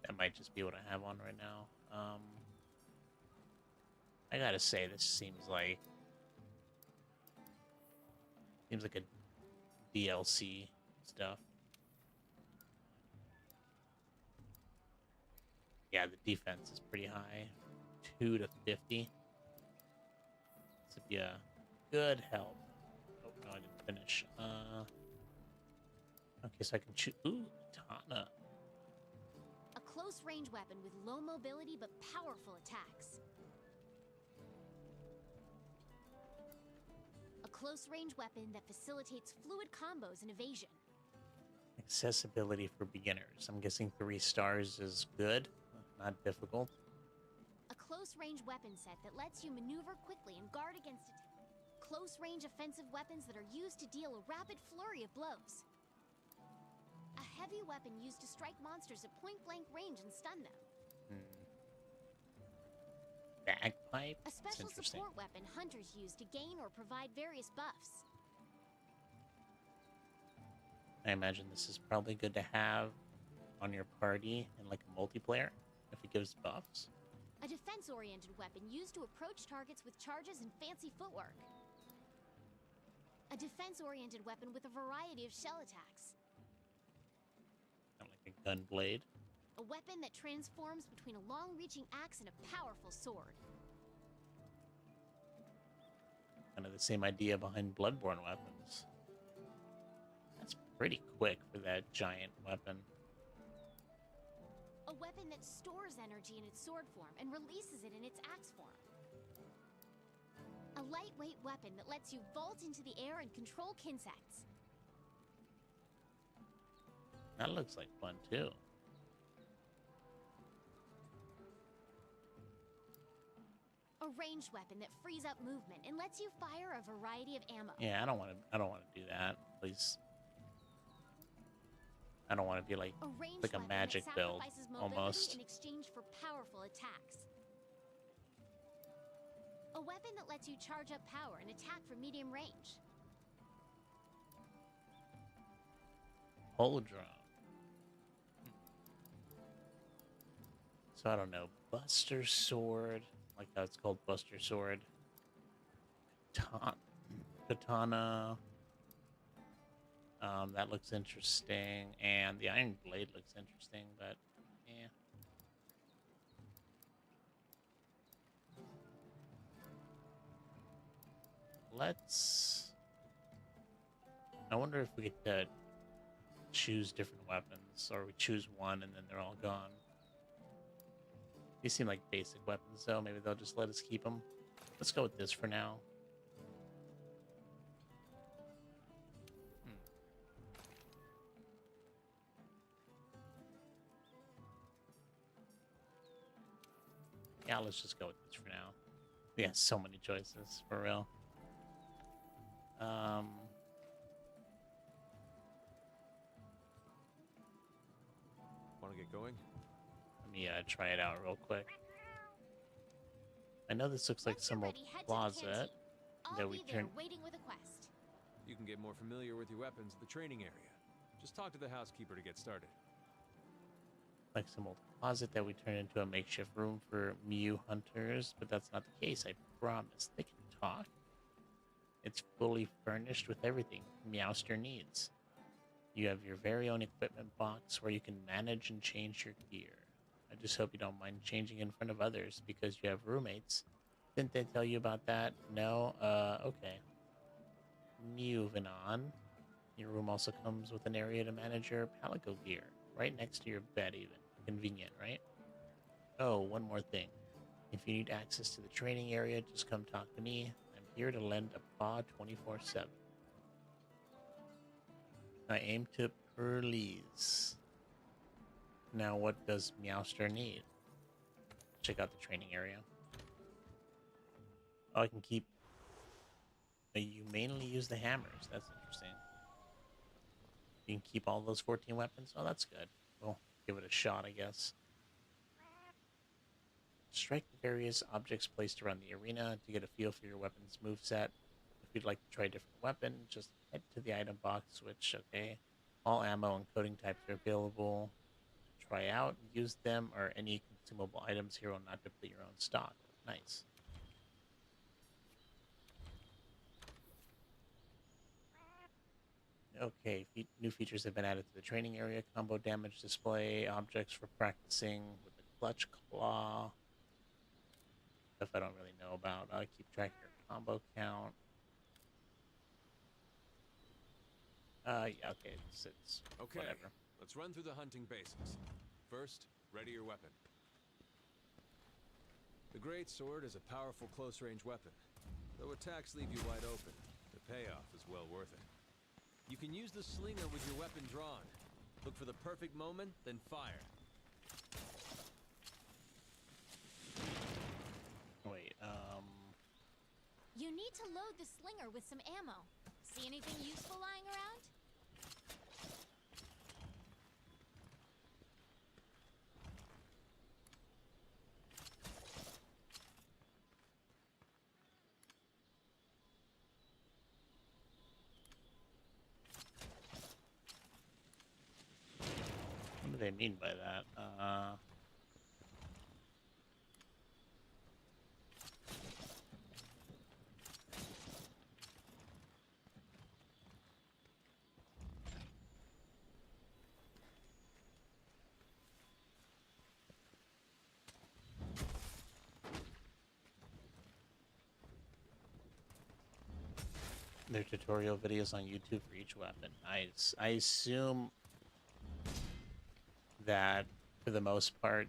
[SPEAKER 1] That might just be what I have on right now. I gotta say, this seems like a DLC stuff. Yeah, the defense is pretty high. 2 to 50. This would be a good help. Oh, no, I didn't finish. Okay, so I can choose. Ooh, katana.
[SPEAKER 5] A close-range weapon with low mobility but powerful attacks. A close-range weapon that facilitates fluid combos and evasion.
[SPEAKER 1] Accessibility for beginners. I'm guessing 3 stars is good, not difficult.
[SPEAKER 5] A close-range weapon set that lets you maneuver quickly and guard against close-range offensive weapons that are used to deal a rapid flurry of blows. A heavy weapon used to strike monsters at point-blank range and stun them.
[SPEAKER 1] Bagpipe?
[SPEAKER 5] A
[SPEAKER 1] That's
[SPEAKER 5] special
[SPEAKER 1] interesting.
[SPEAKER 5] support weapon hunters use to gain or provide various buffs.
[SPEAKER 1] I imagine this is probably good to have on your party in like a multiplayer if it gives buffs.
[SPEAKER 5] A defense-oriented weapon used to approach targets with charges and fancy footwork. A defense-oriented weapon with a variety of shell attacks.
[SPEAKER 1] Kind of like a gun blade.
[SPEAKER 5] A weapon that transforms between a long-reaching axe and a powerful sword.
[SPEAKER 1] Kind of the same idea behind Bloodborne weapons. That's pretty quick for that giant weapon.
[SPEAKER 5] A weapon that stores energy in its sword form and releases it in its axe form. A lightweight weapon that lets you vault into the air and control kinsects.
[SPEAKER 1] That looks like fun too.
[SPEAKER 5] A ranged weapon that frees up movement and lets you fire a variety of ammo.
[SPEAKER 1] Yeah, I don't want to do that. Please. I don't want to be like
[SPEAKER 5] A ranged
[SPEAKER 1] like a
[SPEAKER 5] weapon
[SPEAKER 1] magic
[SPEAKER 5] that
[SPEAKER 1] build
[SPEAKER 5] sacrifices mobility
[SPEAKER 1] almost.
[SPEAKER 5] in exchange for powerful attacks. A weapon that lets you charge up power and attack from medium range.
[SPEAKER 1] Holodron. So I don't know. Buster Sword. Like how it's called Buster Sword. Katana. That looks interesting. And the Iron Blade looks interesting, but yeah. Let's... I wonder if we could choose different weapons, or we choose one and then they're all gone. These seem like basic weapons, though. Maybe they'll just let us keep them. Let's go with this for now. Yeah, let's just go with this for now. We have so many choices, for real.
[SPEAKER 6] Want to get going?
[SPEAKER 1] Let me try it out real quick. I know this looks like
[SPEAKER 5] Once you're
[SPEAKER 1] some old
[SPEAKER 5] ready, head to the
[SPEAKER 1] closet
[SPEAKER 5] canteen. I'll
[SPEAKER 1] that we
[SPEAKER 5] be there
[SPEAKER 1] turned.
[SPEAKER 5] waiting with a quest.
[SPEAKER 6] You can get more familiar with your weapons at the training area. Just talk to the housekeeper to get started.
[SPEAKER 1] Like some old closet that we turned into a makeshift room for Mew hunters, but that's not the case, I promise. They can talk. It's fully furnished with everything Meowster needs. You have your very own equipment box where you can manage and change your gear. I just hope you don't mind changing in front of others because you have roommates. Didn't they tell you about that? No? Okay. Moving on. Your room also comes with an area to manage your palico gear. Right next to your bed even. Convenient, right? Oh, one more thing. If you need access to the training area, just come talk to me. I'm here to lend a paw 24/7. I aim to please. Now, what does Meowster need? Check out the training area. Oh, I can keep... You mainly use the hammers. That's interesting. You can keep all those 14 weapons? Oh, that's good. We'll give it a shot, I guess. Strike the various objects placed around the arena to get a feel for your weapon's moveset. If you'd like to try a different weapon, just head to the item box switch, okay? All ammo and coating types are available to try out. Use them or any consumable items here will not deplete your own stock. Nice. Okay, new features have been added to the training area. Combo damage display, objects for practicing with the clutch claw. Stuff I don't really know about. Keep track of your combo count. Yeah, okay, it's
[SPEAKER 6] Okay,
[SPEAKER 1] whatever.
[SPEAKER 6] let's run through the hunting basics. First, ready your weapon. The Great Sword is a powerful close-range weapon. Though attacks leave you wide open, the payoff is well worth it. You can use the slinger with your weapon drawn. Look for the perfect moment, then fire.
[SPEAKER 1] Wait,
[SPEAKER 5] You need to load the slinger with some ammo. See anything useful lying around?
[SPEAKER 1] what do they mean by that? There are tutorial videos on YouTube for each weapon. I assume that for the most part,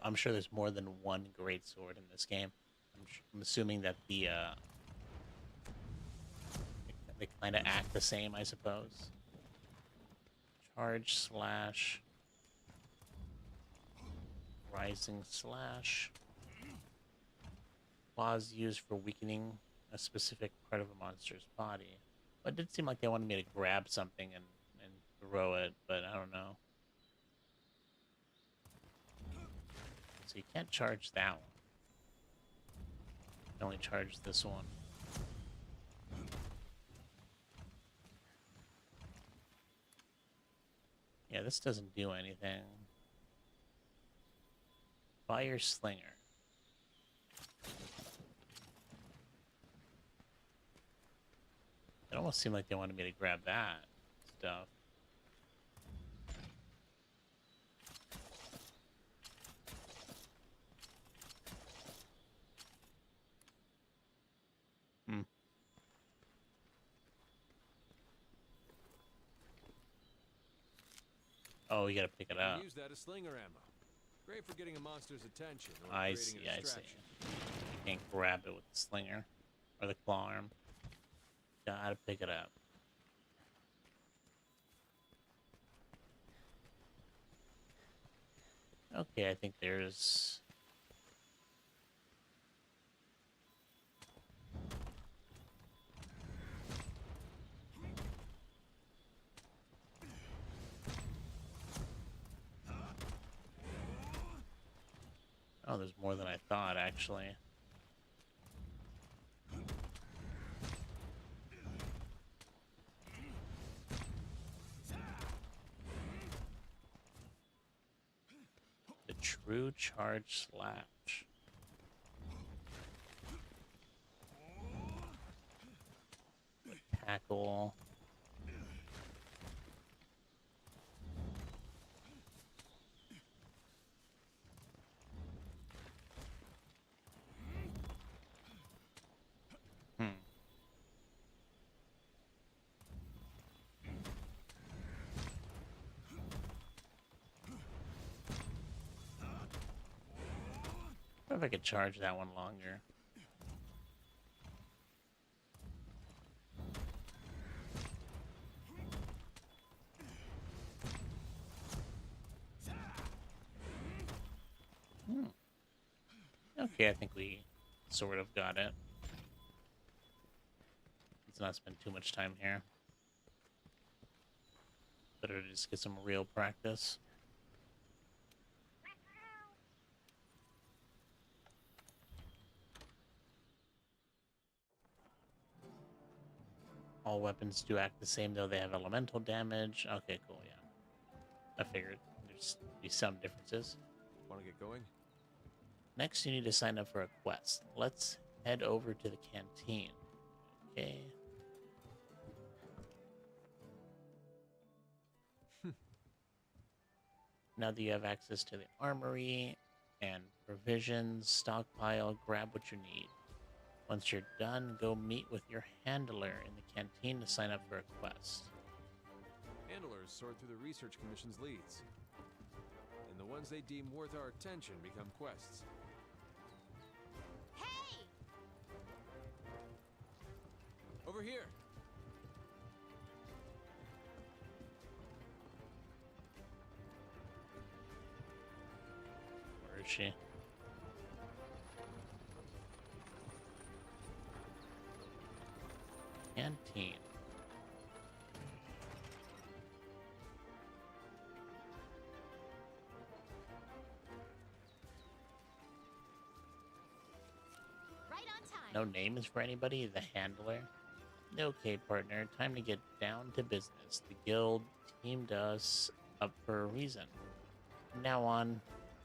[SPEAKER 1] I'm sure there's more than one great sword in this game. I'm assuming that they kind of act the same, I suppose. Charge slash rising slash claws used for weakening a specific part of a monster's body. But it did seem like they wanted me to grab something and throw it, but I don't know. So you can't charge that one. You can only charge this one. Yeah, this doesn't do anything. Fire Slinger. It almost seemed like they wanted me to grab that stuff. Hmm. Oh, you gotta pick it up.
[SPEAKER 6] Use that as slinger ammo. Great for getting a monster's attention or
[SPEAKER 1] I
[SPEAKER 6] creating
[SPEAKER 1] see,
[SPEAKER 6] a
[SPEAKER 1] I see.
[SPEAKER 6] distraction.
[SPEAKER 1] You can't grab it with the slinger or the claw arm. Gotta pick it up. Okay, I think there's... Oh, there's more than I thought, actually. The true charge slash. Tackle. Hmm. I wonder if I could charge that one longer. Hmm. Okay, I think we sort of got it. Let's not spend too much time here. Better to just get some real practice. All weapons do act the same, though they have elemental damage. Okay, cool, yeah. I figured there's be some differences.
[SPEAKER 6] Want to get going?
[SPEAKER 1] Next, you need to sign up for a quest. Let's head over to the canteen. Okay. Now that you have access to the armory and provisions, stockpile, grab what you need. Once you're done, go meet with your handler in the canteen to sign up for a quest.
[SPEAKER 6] Handlers sort through the Research Commission's leads. And the ones they deem worth our attention become quests.
[SPEAKER 5] Hey!
[SPEAKER 6] Over here!
[SPEAKER 1] Where is she? Canteen.
[SPEAKER 5] Right on time.
[SPEAKER 1] No names for anybody? The handler? Okay, partner, time to get down to business. The guild teamed us up for a reason. From now on,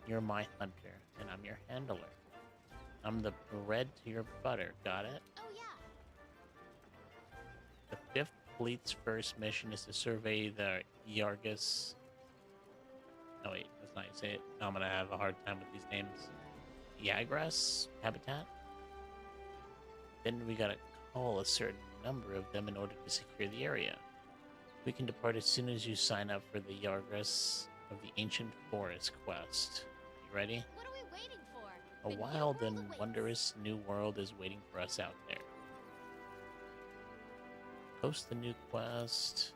[SPEAKER 1] you're my hunter, and I'm your handler. I'm the bread to your butter, got it?
[SPEAKER 5] Oh yeah.
[SPEAKER 1] The 5th Fleet's first mission is to survey the Yargus. No, wait, that's not how you say it. I'm gonna have a hard time with these names. Yagras habitat? Then we gotta call a certain number of them in order to secure the area. We can depart as soon as you sign up for the Yargus of the Ancient Forest quest. You ready?
[SPEAKER 5] What are we waiting for?
[SPEAKER 1] A
[SPEAKER 5] The new
[SPEAKER 1] wild
[SPEAKER 5] world
[SPEAKER 1] and
[SPEAKER 5] awaits.
[SPEAKER 1] wondrous new world is waiting for us out there. Post the new quest.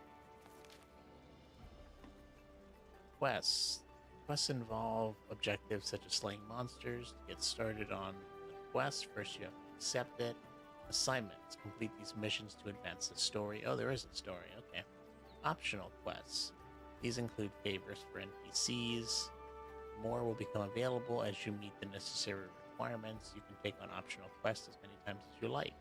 [SPEAKER 1] Quests. Quests involve objectives such as slaying monsters. To get started on the quest, first you have to accept it. Assignments. Complete these missions to advance the story. Oh, there is a story. Okay. Optional quests. These include favors for NPCs. More will become available as you meet the necessary requirements. You can take on optional quests as many times as you like.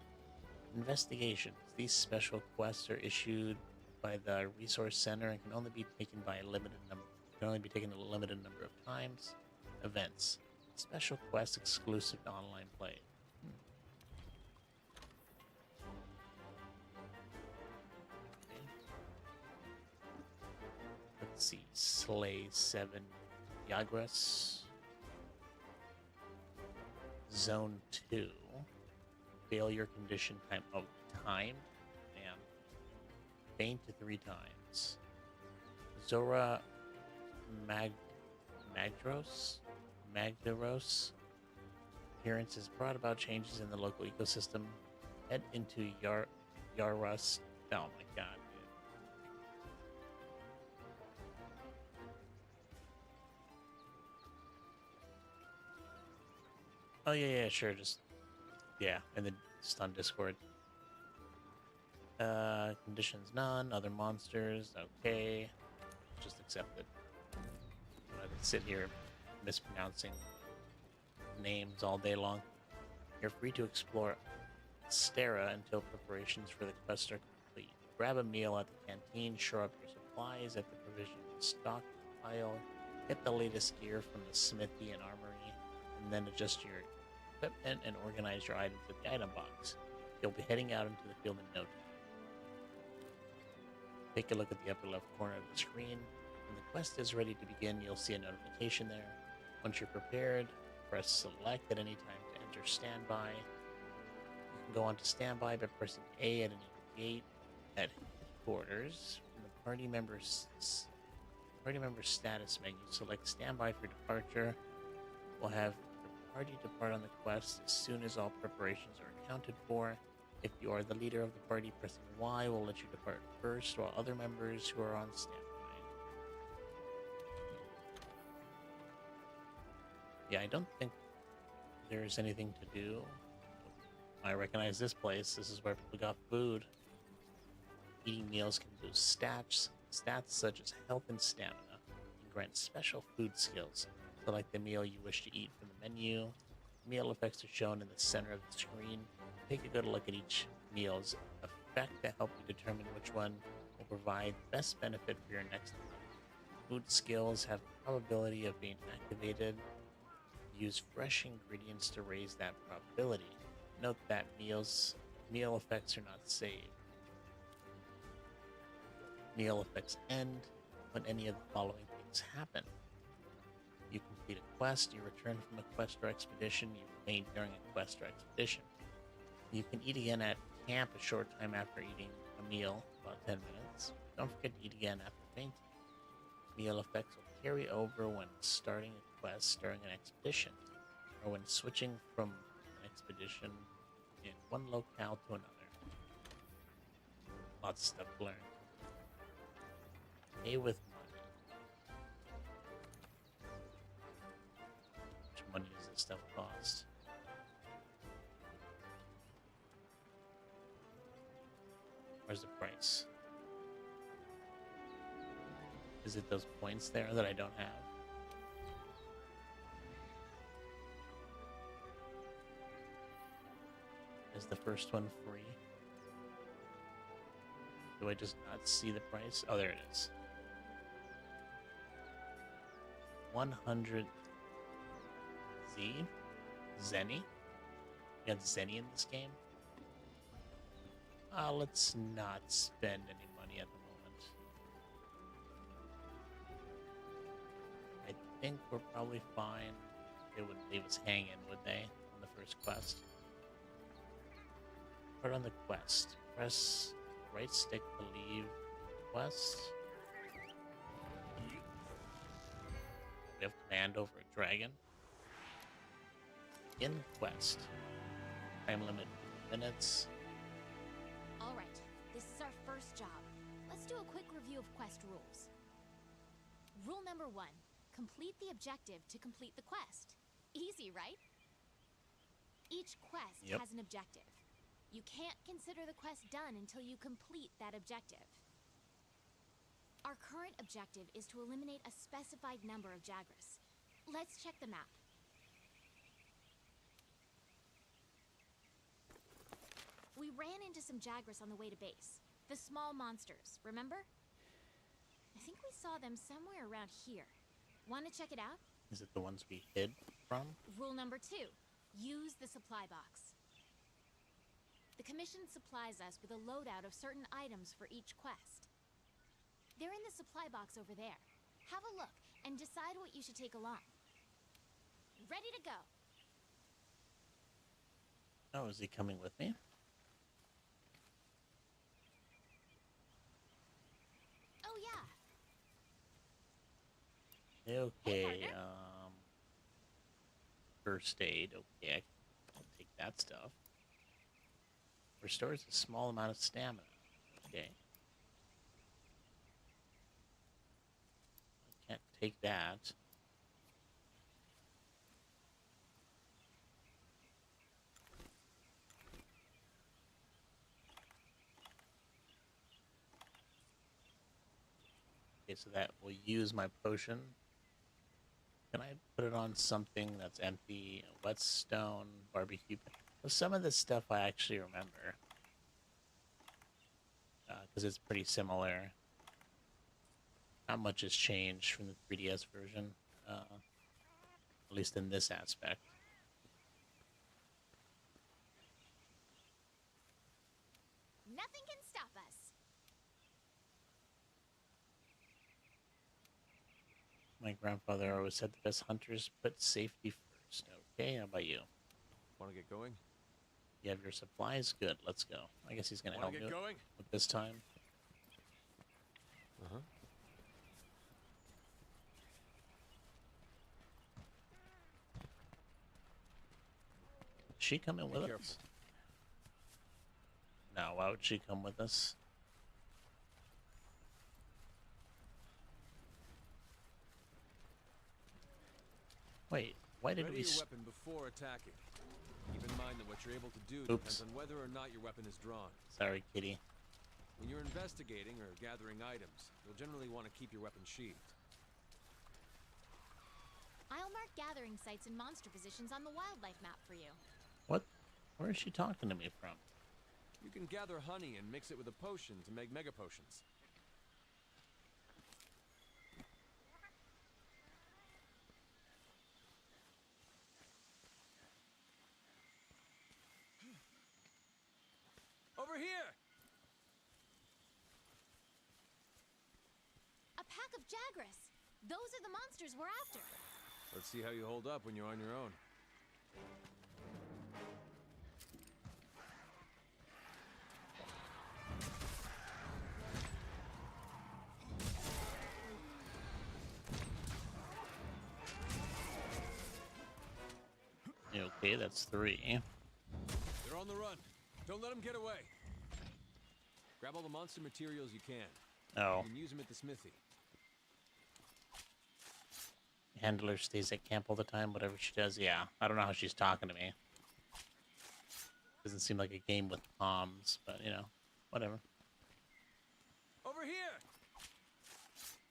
[SPEAKER 1] Investigations. These special quests are issued by the Resource Center and can only be taken by a limited number. Can only be taken a limited number of times. Events. Special quests exclusive to online play. Let's see. Slay 7 Yagras. Zone 2. Failure condition time. Oh, time? Damn. Faint 3 times. Zora Magdaros. Appearance has brought about changes in the local ecosystem. Head into Yarrus. Oh my god, dude. Oh yeah, sure. Just and then just on Discord. Conditions none. Other monsters. Okay, just accept it. I'm gonna sit here mispronouncing names all day long. You're free to explore Stera until preparations for the quest are complete. Grab a meal at the canteen, shore up your supplies at the provision stockpile, get the latest gear from the smithy and armory, and then adjust your equipment and organize your items at the item box. You'll be heading out into the field in no time. Take a look at the upper left corner of the screen. When the quest is ready to begin, you'll see a notification there. Once you're prepared, press select at any time to enter standby. You can go on to standby by pressing A at any gate at headquarters. From the party member's status menu, select standby for departure. We'll have the party depart on the quest as soon as all preparations are accounted for. If you are the leader of the party, pressing Y will let you depart first, while other members who are on standby. Yeah, I don't think there's anything to do. I recognize this place. This is where people got food. Eating meals can boost stats such as health and stamina, and grant special food skills. Select the meal you wish to eat from the menu. Meal effects are shown in the center of the screen. Take a good look at each meal's effect to help you determine which one will provide best benefit for your next meal. Food skills have the probability of being activated. Use fresh ingredients to raise that probability. Note that meal effects are not saved. Meal effects end when any of the following things happen. quest, you return from a quest or expedition you made during a quest or expedition. You can eat again at camp a short time after eating a meal, about 10 minutes. Don't forget to eat again after fainting. Meal effects will carry over when starting a quest during an expedition, or when switching from an expedition in one locale to another. Lots of stuff to learn. Pay with money. How much money does this stuff cost? Where's the price? Is it those points there that I don't have? Is the first one free? Do I just not see the price? Oh, there it is. 100 Z? Zenny? You got Zenny in this game? Let's not spend any money at the moment. I think we're probably fine. They wouldn't leave us hanging, would they, on the first quest? Put on the quest. Press right stick to leave quest. We have command over a dragon. In quest. Time limit minutes.
[SPEAKER 5] All right, this is our first job. Let's do a quick review of quest rules. Rule number 1, complete the objective to complete the quest. Easy, right? Each quest has an objective. You can't consider the quest done until you complete that objective. Our current objective is to eliminate a specified number of Jagras. Let's check the map. We ran into some Jagras on the way to base. The small monsters, remember? I think we saw them somewhere around here. Want to check it out?
[SPEAKER 1] Is it the ones we hid from?
[SPEAKER 5] Rule number 2, use the supply box. The Commission supplies us with a loadout of certain items for each quest. They're in the supply box over there. Have a look and decide what you should take along. Ready to go.
[SPEAKER 1] Oh, is he coming with me?
[SPEAKER 5] Oh, yeah.
[SPEAKER 1] Okay,
[SPEAKER 5] Hey,
[SPEAKER 1] first aid. Okay, I'll take that stuff. Restores a small amount of stamina. Okay. I can't take that. Okay, so that will use my potion. Can I put it on something that's empty? Whetstone, barbecue. Well, some of this stuff I actually remember. Because it's pretty similar. Not much has changed from the 3DS version. At least in this aspect.
[SPEAKER 5] Nothing can stop us.
[SPEAKER 1] My grandfather always said the best hunters put safety first. Okay, how about you?
[SPEAKER 6] Want to get going?
[SPEAKER 1] You have your supplies? Good, let's go. I guess he's going to help me
[SPEAKER 6] going?
[SPEAKER 1] with this time.
[SPEAKER 6] Uh-huh.
[SPEAKER 1] Is she coming with
[SPEAKER 6] careful.
[SPEAKER 1] us? No, why would she come with us? Wait, why did
[SPEAKER 6] Ready
[SPEAKER 1] we...
[SPEAKER 6] your weapon before attacking. Keep in mind that what you're able to do
[SPEAKER 1] Oops.
[SPEAKER 6] depends on whether or not your weapon is drawn.
[SPEAKER 1] Sorry, kitty.
[SPEAKER 6] When you're investigating or gathering items, you'll generally want to keep your weapon sheathed.
[SPEAKER 5] I'll mark gathering sites and monster positions on the wildlife map for you.
[SPEAKER 1] What? Where is she talking to me from?
[SPEAKER 6] You can gather honey and mix it with a potion to make mega potions. Over here!
[SPEAKER 5] A pack of Jagras! Those are the monsters we're after.
[SPEAKER 6] Let's see how you hold up when you're on your own.
[SPEAKER 1] Okay, that's 3.
[SPEAKER 6] They're on the run. Don't let them get away. Grab all the monster materials you can.
[SPEAKER 1] Oh.
[SPEAKER 6] You can use them at the smithy.
[SPEAKER 1] Handler stays at camp all the time, whatever she does. Yeah, I don't know how she's talking to me. Doesn't seem like a game with comms, but you know, whatever.
[SPEAKER 6] Over here!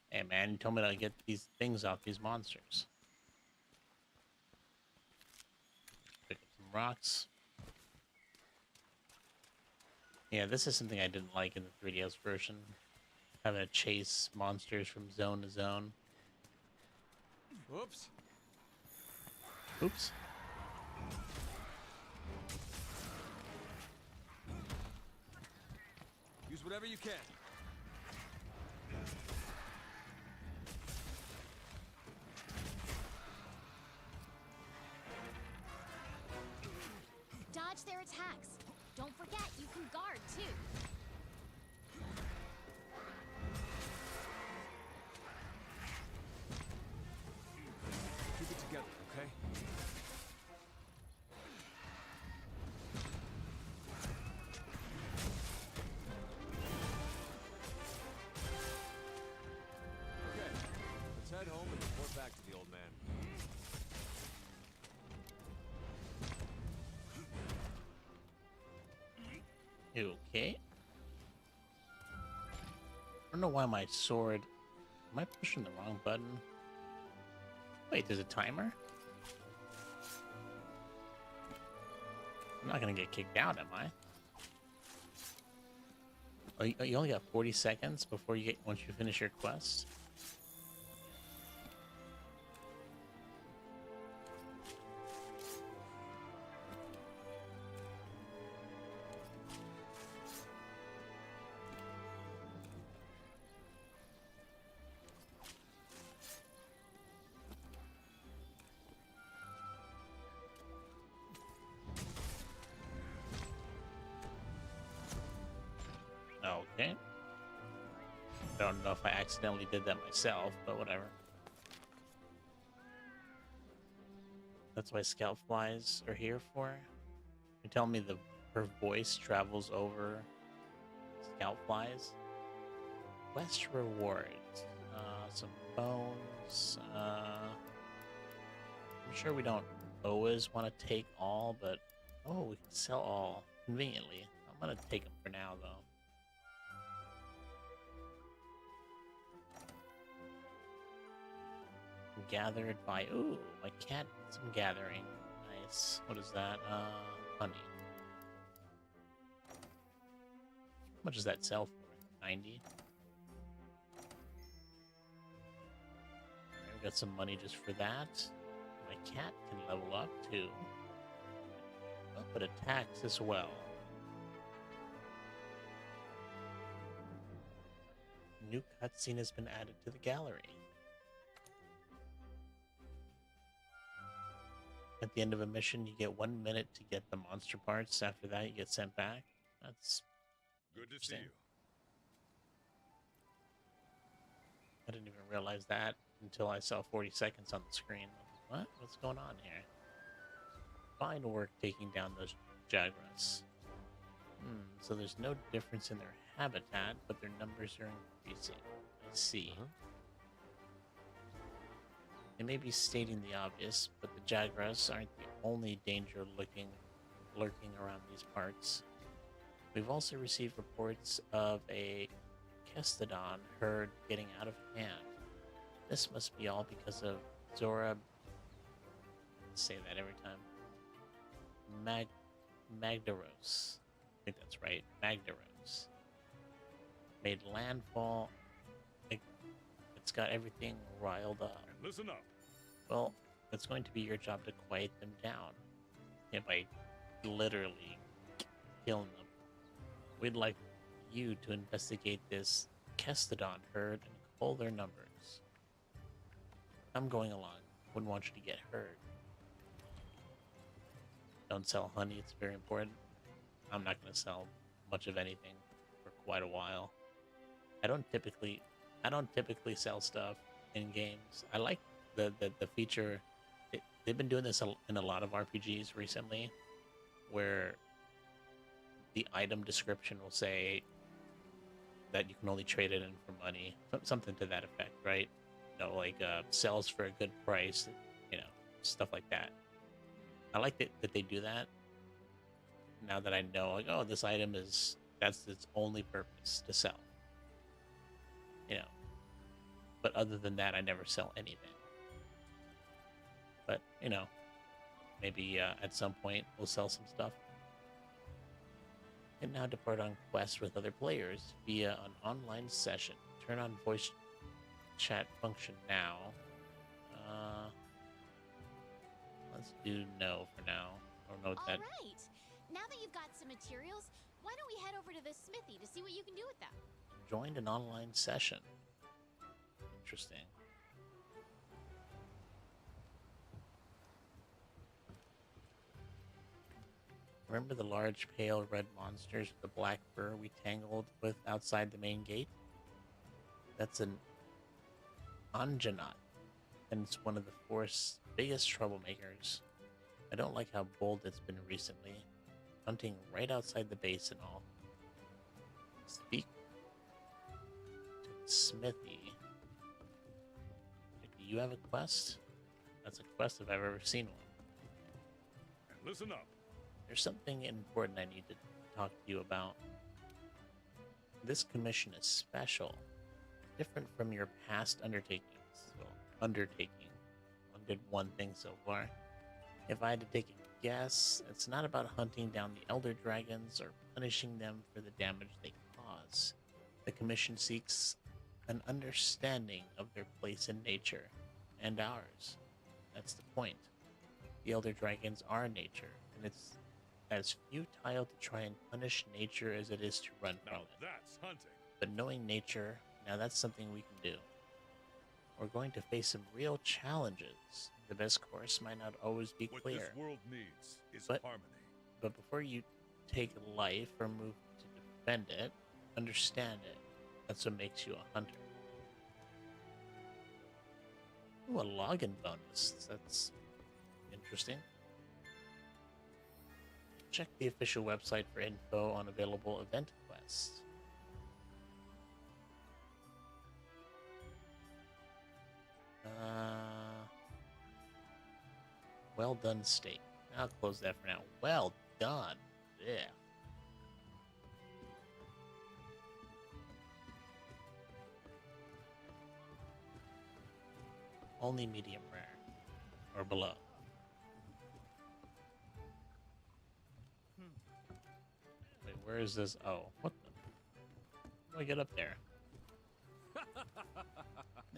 [SPEAKER 1] Hey man, you told me to get these things off these monsters. Pick up some rocks. Yeah, this is something I didn't like in the 3DS version. Having to chase monsters from zone to zone.
[SPEAKER 6] Whoops.
[SPEAKER 1] Oops.
[SPEAKER 6] Use whatever you can.
[SPEAKER 5] Dodge their attacks. Don't forget, you can guard, too.
[SPEAKER 6] Keep it together, okay? Okay, let's head home and report back to the old man.
[SPEAKER 1] Okay. I don't know why my sword... Am I pushing the wrong button? Wait, there's a timer? I'm not gonna get kicked out, am I? Oh, you only got 40 seconds before you get... Once you finish your quest? Okay. I don't know if I accidentally did that myself, but whatever. That's why scout flies are here for. You tell me her voice travels over scout flies. Quest rewards. Some bones. I'm sure we don't always want to take all, but oh, we can sell all conveniently. I'm gonna take them for now, though. Gathered by... Ooh, my cat did some gathering. Nice. What is that? Honey. How much does that sell for? 90? Alright, we got some money just for that. My cat can level up, too. Oh, but attacks as well. New cutscene has been added to the gallery. At the end of a mission, you get 1 minute to get the monster parts. After that, you get sent back. That's
[SPEAKER 7] Good to see you.
[SPEAKER 1] I didn't even realize that until I saw 40 seconds on the screen. What? What's going on here? Fine work taking down those Jagras. So there's no difference in their habitat, but their numbers are increasing. I see. They may be stating the obvious, but the Jagras aren't the only danger lurking around these parts. We've also received reports of a Kestodon herd getting out of hand. This must be all because of Zora... say that every time. Magdaros. I think that's right. Magdaros. Made landfall. It's got everything riled up.
[SPEAKER 7] And listen up.
[SPEAKER 1] Well, it's going to be your job to quiet them down. Yeah, by literally killing them. We'd like you to investigate this Kestodon herd and cull their numbers. I'm going along. Wouldn't want you to get hurt. Don't sell honey, it's very important. I'm not going to sell much of anything for quite a while. I don't typically sell stuff in games. I like the feature. They've been doing this in a lot of RPGs recently, where the item description will say that you can only trade it in for money, something to that effect, right? Like sells for a good price, stuff like that. I like that they do that. Now that I know, like, oh, this item that's its only purpose, to sell. But other than that, I never sell anything. But maybe at some point we'll sell some stuff. And now depart on quests with other players via an online session. Turn on voice chat function now. Let's do no for now. I don't know what that.
[SPEAKER 5] All right. Now that you've got some materials, why don't we head over to the smithy to see what you can do with them?
[SPEAKER 1] Joined an online session. Interesting. Remember the large, pale red monsters with the black fur we tangled with outside the main gate? That's an Anjanat, and it's one of the Forest's biggest troublemakers. I don't like how bold it's been recently, hunting right outside the base and all. Speak to the smithy. Do you have a quest? That's a quest if I've ever seen one.
[SPEAKER 7] And listen up.
[SPEAKER 1] There's something important I need to talk to you about. This commission is special, different from your past undertakings. Well, undertaking. I did one thing so far. If I had to take a guess, it's not about hunting down the elder dragons or punishing them for the damage they cause. The commission seeks an understanding of their place in nature, and ours. That's the point. The elder dragons are nature, and it's as futile to try and punish nature as it is to run from
[SPEAKER 7] Now
[SPEAKER 1] it.
[SPEAKER 7] that's hunting.
[SPEAKER 1] But knowing nature, now that's something we can do. We're going to face some real challenges. The best course might not always be
[SPEAKER 7] What
[SPEAKER 1] clear.
[SPEAKER 7] this world needs is
[SPEAKER 1] But-
[SPEAKER 7] harmony.
[SPEAKER 1] But before you take life or move to defend it, understand it. That's what makes you a hunter. Ooh, a login bonus. That's interesting. Check the official website for info on available event quests. Well done, state. I'll close that for now. Well done. Yeah. Only medium rare. Or below. Wait, where is this? Oh, what the? How do I get up there?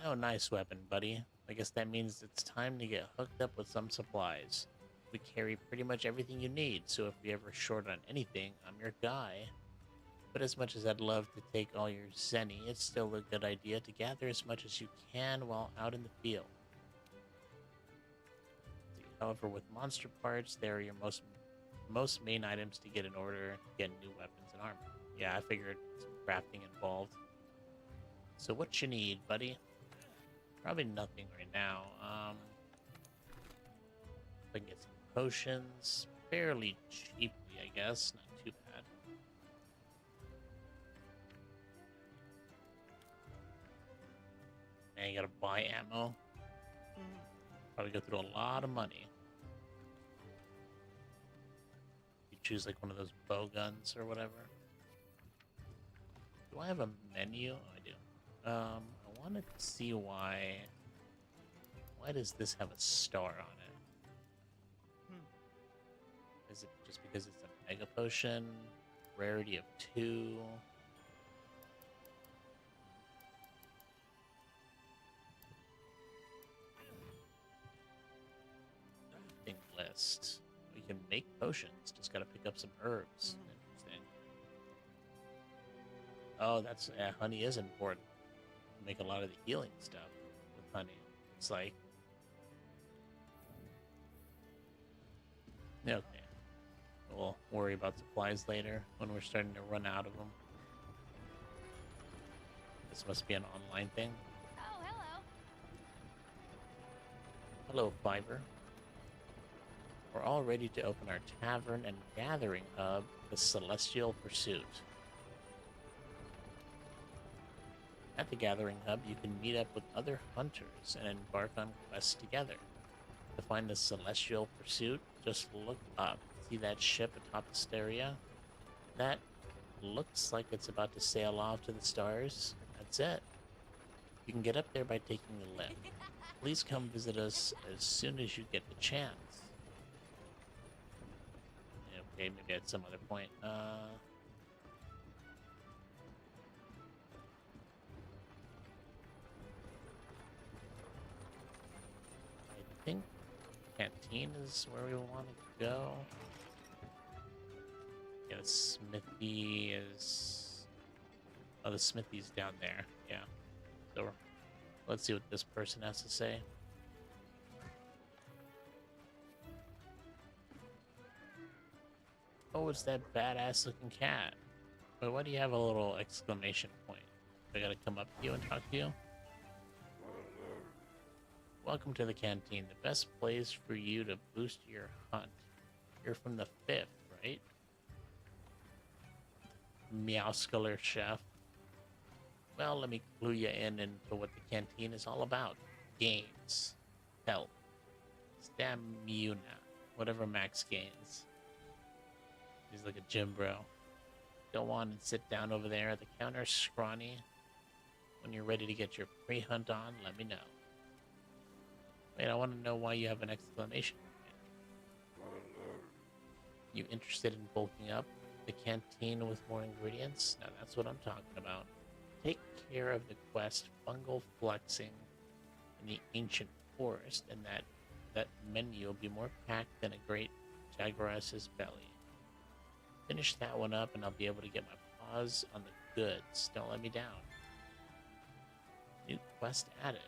[SPEAKER 1] No, nice weapon, buddy. I guess that means it's time to get hooked up with some supplies. We carry pretty much everything you need, so if you're ever short on anything, I'm your guy. But as much as I'd love to take all your zenny, it's still a good idea to gather as much as you can while out in the field. However, with monster parts, they're your most main items to get in order to get new weapons and armor. Yeah, I figured some crafting involved. So what you need, buddy? Probably nothing right now. If I can get some potions fairly cheaply, I guess. Not too bad. And you gotta buy ammo. Probably go through a lot of money. You choose like one of those bow guns or whatever. Do I have a menu? Oh, I do. I want to see why. Why does this have a star on it? Is it just because it's a mega potion? Rarity of 2? Crafting list. We can make potions. Just gotta pick up some herbs. Interesting. Oh, that's honey is important. Make a lot of the healing stuff with honey. It's like Okay. We'll worry about supplies later when we're starting to run out of them. This must be an online thing.
[SPEAKER 5] Oh, hello.
[SPEAKER 1] Hello, Fiverr. We're all ready to open our tavern and gathering hub, the Celestial Pursuit. At the Gathering Hub, you can meet up with other hunters and embark on quests together. To find the Celestial Pursuit, just look up. See that ship atop Asteria? That looks like it's about to sail off to the stars. That's it. You can get up there by taking the lift. Please come visit us as soon as you get the chance. Okay, maybe at some other point. I think canteen is where we want to go. Yeah, the smithy is... Oh, the smithy's down there. Yeah. So let's see what this person has to say. Oh, it's that badass looking cat. But why do you have a little exclamation point? I gotta come up to you and talk to you? Welcome to the canteen, the best place for you to boost your hunt. You're from the 5th, right? Meowscular chef. Well, let me clue you in into what the canteen is all about. Gains. Health. Stamina. Whatever Max gains. He's like a gym bro. Go on and sit down over there at the counter, scrawny. When you're ready to get your pre-hunt on, let me know. Wait, I want to know why you have an exclamation point. You interested in bulking up the canteen with more ingredients? Now that's what I'm talking about. Take care of the quest Fungal Flexing in the Ancient Forest, and that menu will be more packed than a great Jaguaress's belly. Finish that one up and I'll be able to get my paws on the goods. Don't let me down. New quest added.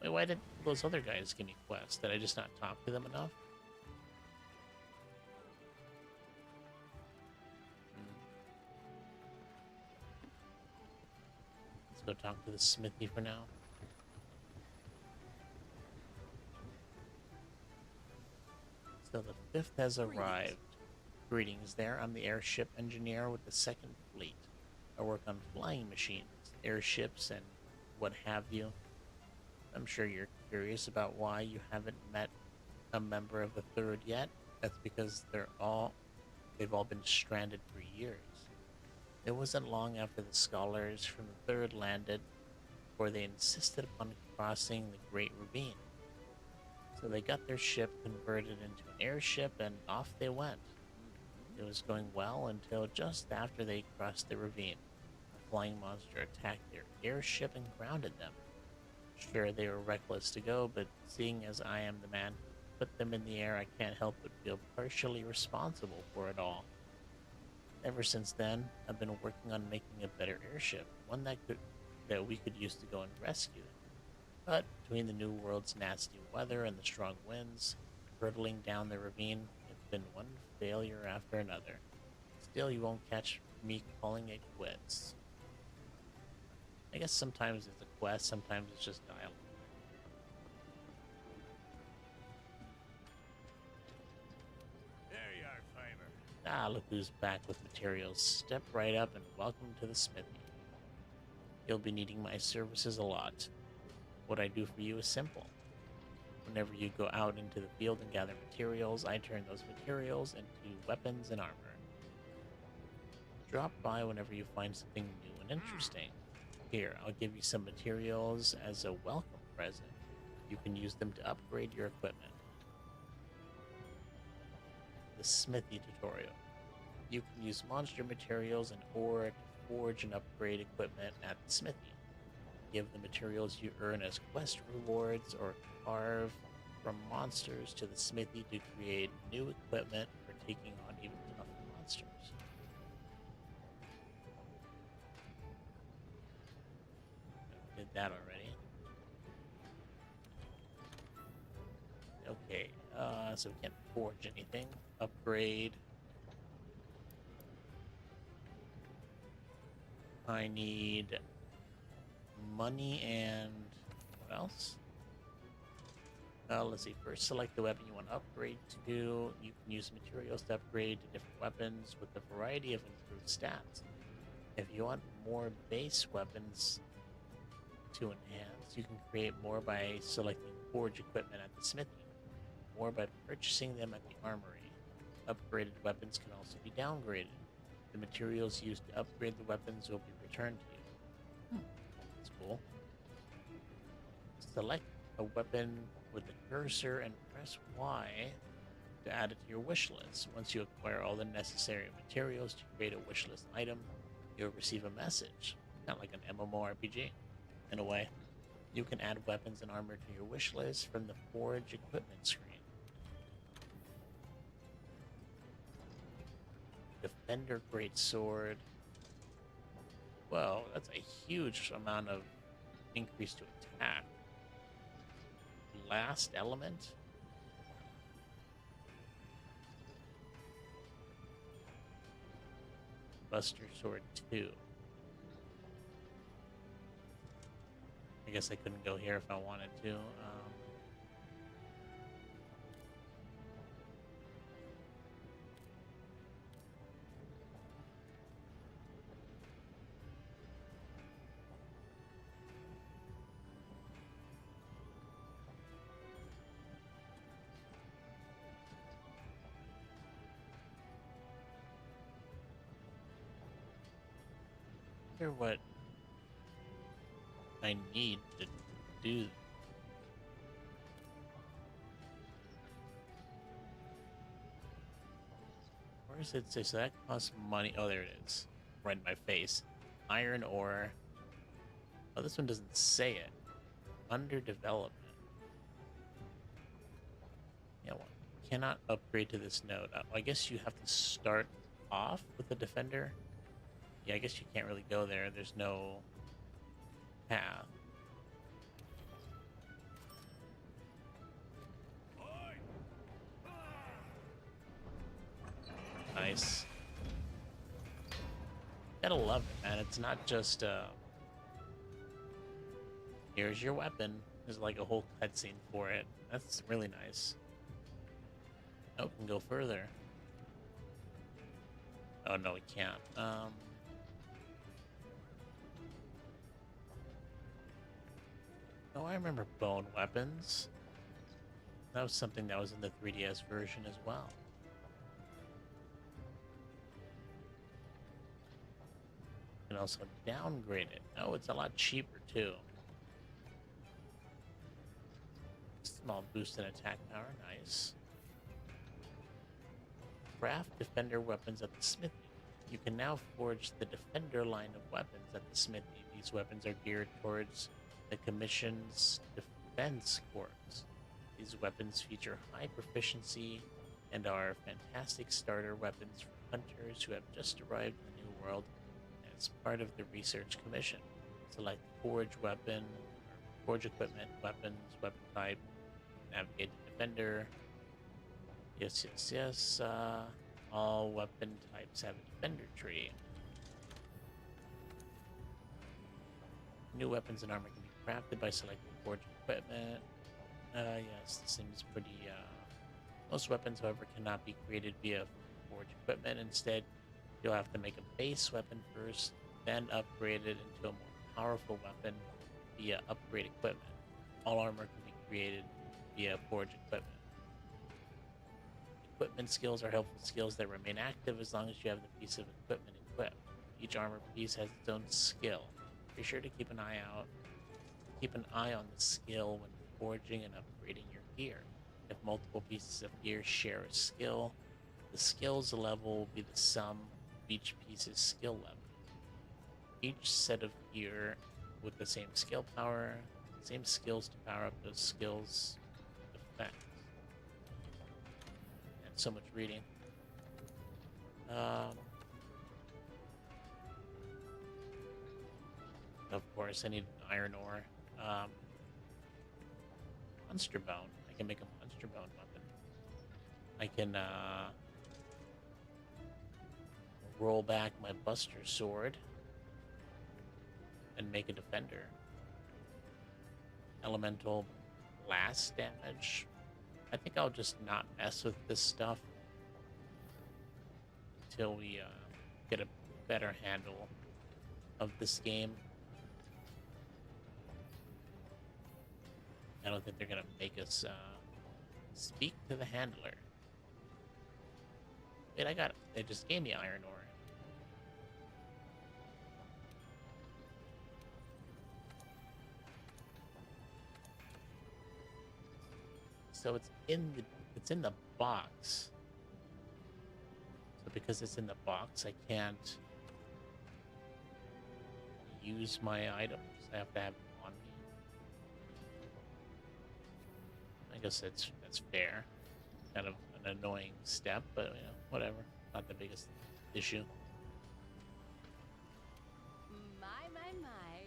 [SPEAKER 1] Wait, why didn't those other guys give me quests? Did I just not talk to them enough? Let's go talk to the smithy for now. So the 5th has arrived. Greetings there. I'm the airship engineer with the 2nd Fleet. I work on flying machines, airships, and what have you. I'm sure you're curious about why you haven't met a member of the 3rd yet. That's because they've all been stranded for years. It wasn't long after the scholars from the 3rd landed before they insisted upon crossing the Great Ravine. So they got their ship converted into an airship and off they went. It was going well until just after they crossed the ravine. A flying monster attacked their airship and grounded them. Sure, they were reckless to go, but seeing as I am the man who put them in the air, I can't help but feel partially responsible for it all. Ever since then, I've been working on making a better airship, one that we could use to go and rescue. But between the New World's nasty weather and the strong winds hurtling down the ravine, it's been one failure after another. Still, you won't catch me calling it quits. I guess sometimes it's a quest, sometimes it's just dialogue.
[SPEAKER 10] There you are, Fiverr.
[SPEAKER 1] Ah, look who's back with materials. Step right up and welcome to the smithy. You'll be needing my services a lot. What I do for you is simple. Whenever you go out into the field and gather materials, I turn those materials into weapons and armor. Drop by whenever you find something new and interesting. Here, I'll give you some materials as a welcome present. You can use them to upgrade your equipment. The smithy tutorial. You can use monster materials and ore to forge and upgrade equipment at the smithy. Give the materials you earn as quest rewards or carve from monsters to the smithy to create new equipment for taking on even tougher monsters. Did that already. Okay, So we can't forge anything. Upgrade. I need money and what else? Let's see. First, select the weapon you want to upgrade to. You can use materials to upgrade to different weapons with a variety of improved stats. If you want more base weapons to enhance, you can create more by selecting forge equipment at the smithy, or by purchasing them at the armory. Upgraded weapons can also be downgraded. The materials used to upgrade the weapons will be returned to you. That's cool. Select a weapon with the cursor and press Y to add it to your wish list. Once you acquire all the necessary materials to create a wish list item, you'll receive a message. Kind of like an MMORPG, in a way. You can add weapons and armor to your wish list from the Forge equipment screen. Defender Greatsword. Well, that's a huge amount of increase to attack. Last element? Buster Sword 2. I guess I couldn't go here if I wanted to. Hear what I need to do. Where does it say? So that costs money. Oh, there it is. Right in my face. Iron ore. Oh, this one doesn't say it. Under development. Yeah, well, cannot upgrade to this node. I guess you have to start off with the defender. Yeah, I guess you can't really go there. There's no path. Nice. Gotta love it, man. It's not just, here's your weapon. There's like a whole cutscene for it. That's really nice. Oh, we can go further. Oh, no, we can't. Oh, I remember bone weapons. That was something that was in the 3DS version as well. You can also downgrade it. Oh, it's a lot cheaper too. Small boost in attack power, nice. Craft defender weapons at the smithy. You can now forge the defender line of weapons at the smithy. These weapons are geared towards the Commission's Defense Corps. These weapons feature high proficiency and are fantastic starter weapons for hunters who have just arrived in the New World as part of the Research Commission. Select Forge weapon, or Forge equipment, weapons, weapon type, navigate to defender. Yes. All weapon types have a defender tree. New weapons and armor can be crafted by selecting Forge equipment. Yes, this seems pretty, most weapons, however, cannot be created via Forge equipment. Instead, you'll have to make a base weapon first, then upgrade it into a more powerful weapon via upgrade equipment. All armor can be created via Forge equipment. Equipment skills are helpful skills that remain active as long as you have the piece of equipment equipped. Each armor piece has its own skill. Be sure to keep an eye on the skill when forging and upgrading your gear. If multiple pieces of gear share a skill, the skill's level will be the sum of each piece's skill level. Each set of gear with the same skill power, same skills to power up those skills' effects. And so much reading. Of course, I need iron ore. Monster bone. I can make a monster bone weapon. I can roll back my Buster Sword and make a defender. Elemental blast damage. I think I'll just not mess with this stuff until we get a better handle of this game. I don't think they're gonna make us speak to the handler. Wait, they just gave me iron ore. So it's in the box. So because it's in the box, I can't use my items. I have to have them on me. I guess that's fair. Kind of an annoying step, but you know, whatever. Not the biggest issue.
[SPEAKER 8] My.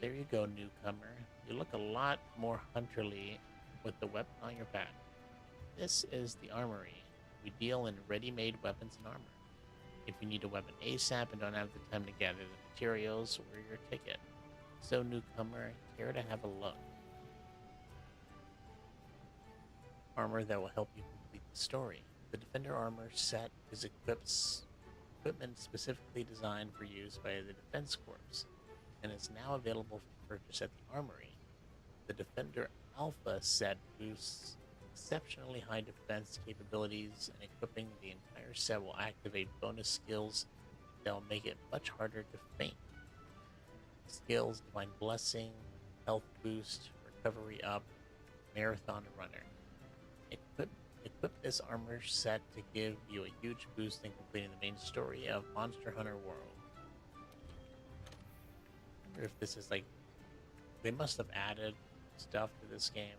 [SPEAKER 1] There you go, newcomer. You look a lot more hunterly with the weapon on your back. This is the armory. We deal in ready-made weapons and armor. If you need a weapon ASAP and don't have the time to gather the materials, we're your ticket. So, newcomer, care to have a look? Armor that will help you complete the story. The Defender armor set is equipment specifically designed for use by the Defense Corps, and is now available for purchase at the Armory. The Defender Alpha set boosts exceptionally high defense capabilities, and equipping the entire set will activate bonus skills that will make it much harder to faint. Skills: Divine Blessing, Health Boost, Recovery Up, Marathon Runner. Equip this armor set to give you a huge boost in completing the main story of Monster Hunter World. I wonder if this is like... They must have added stuff to this game.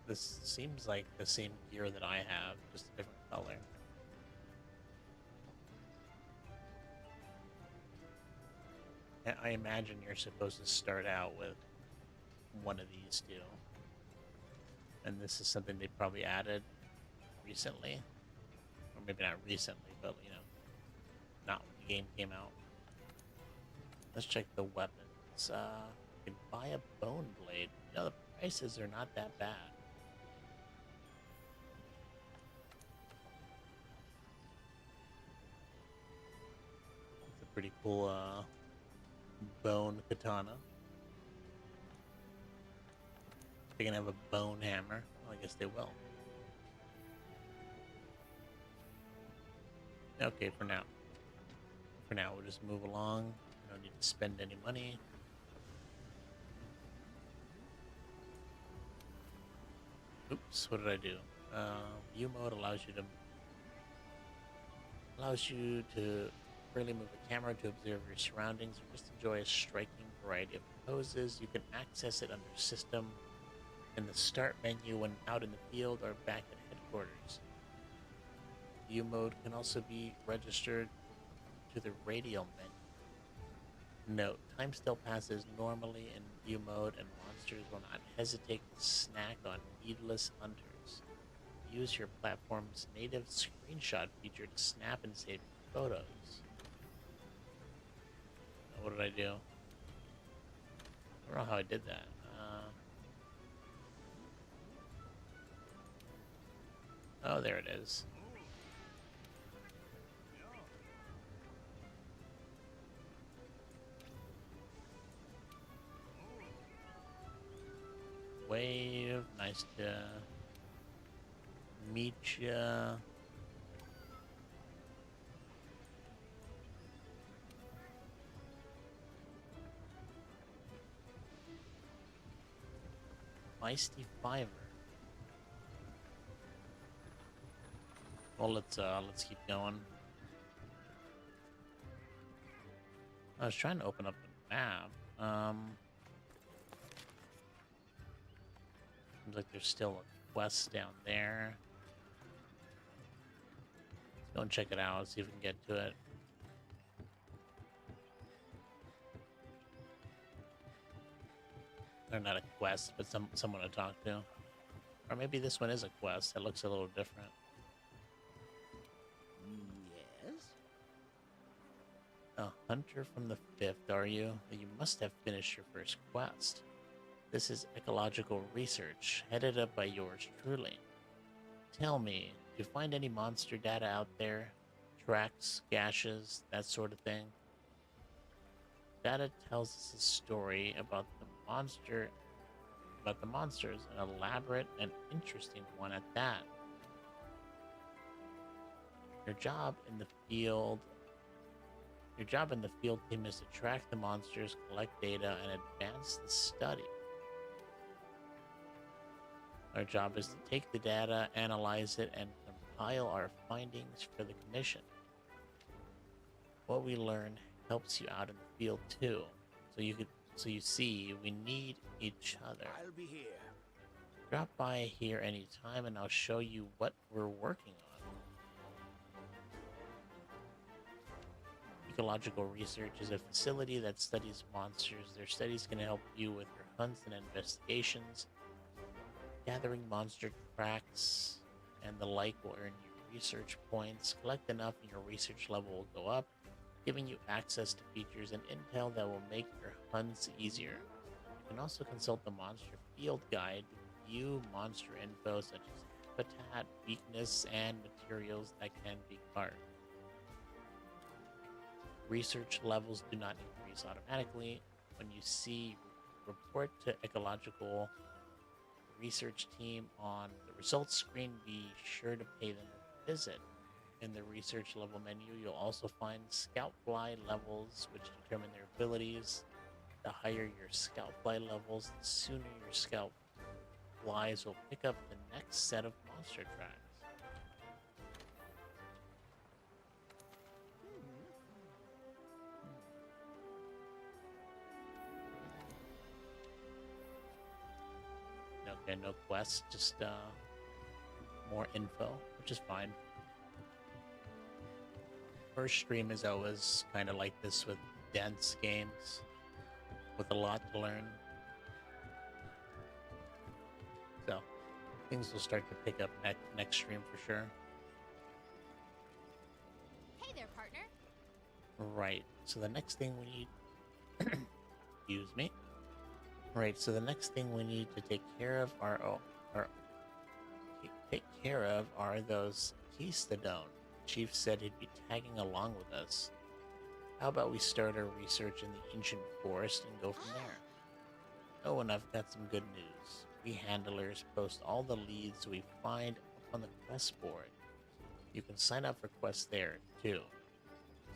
[SPEAKER 1] This seems like the same gear that I have, just a different color. I imagine you're supposed to start out with one of these two. And this is something they probably added recently. Or maybe not recently, but, you know, not when the game came out. Let's check the weapons. You can buy a bone blade. You know, the prices are not that bad. It's a pretty cool, bone katana. They're gonna have a bone hammer. Well, I guess they will. Okay, for now. For now, we'll just move along. We don't need to spend any money. Oops, what did I do? View mode allows you to really move the camera to observe your surroundings or just enjoy a striking variety of poses. You can access it under System in the Start menu when out in the field or back at headquarters. View mode can also be registered to the radial menu. Note, time still passes normally in view mode, and monsters will not hesitate to snack on needless hunters. Use your platform's native screenshot feature to snap and save photos. What did I do? I don't know how I did that. Oh, there it is. Wave, nice to meet ya. Feisty Fiver. Well, let's keep going. I was trying to open up the map. Seems like there's still a quest down there. Let's go and check it out, see if we can get to it. Or not a quest, but someone to talk to. Or maybe this one is a quest. It looks a little different.
[SPEAKER 9] Yes?
[SPEAKER 1] A hunter from the 5th, are you? You must have finished your first quest. This is ecological research, headed up by yours truly. Tell me, do you find any monster data out there? Tracks, gashes, that sort of thing? Data tells us a story about the monsters, an elaborate and interesting one at that. Your job in the field team is to track the monsters, collect data, and advance the study. Our job is to take the data, analyze it, and compile our findings for the commission. What we learn helps you out in the field too. So you see, we need each other.
[SPEAKER 9] I'll be here.
[SPEAKER 1] Drop by here anytime and I'll show you what we're working on. Ecological research is a facility that studies monsters. Their studies can help you with your hunts and investigations. Gathering monster tracks and the like will earn you research points. Collect enough and your research level will go up, giving you access to features and intel that will make your hunts easier. You can also consult the monster field guide to view monster info such as habitat, weakness, and materials that can be carved. Research levels do not increase automatically. When you see report to ecological research team on the results screen, be sure to pay them a visit. In the research level menu, you'll also find scout fly levels, which determine their abilities. The higher your scout fly levels, the sooner your scout flies will pick up the next set of monster tracks. Okay, no quest, just more info, which is fine. First stream is always kind of like this with dense games, with a lot to learn. So, things will start to pick up next stream for sure.
[SPEAKER 5] Hey there, partner.
[SPEAKER 1] Right, so the next thing we need... Excuse me. Right, so the next thing we need to take care of are those Keystone. Chief said he'd be tagging along with us. How about we start our research in the ancient forest and go from there? Oh, and I've got some good news. We handlers post all the leads we find up on the quest board. You can sign up for quests there, too.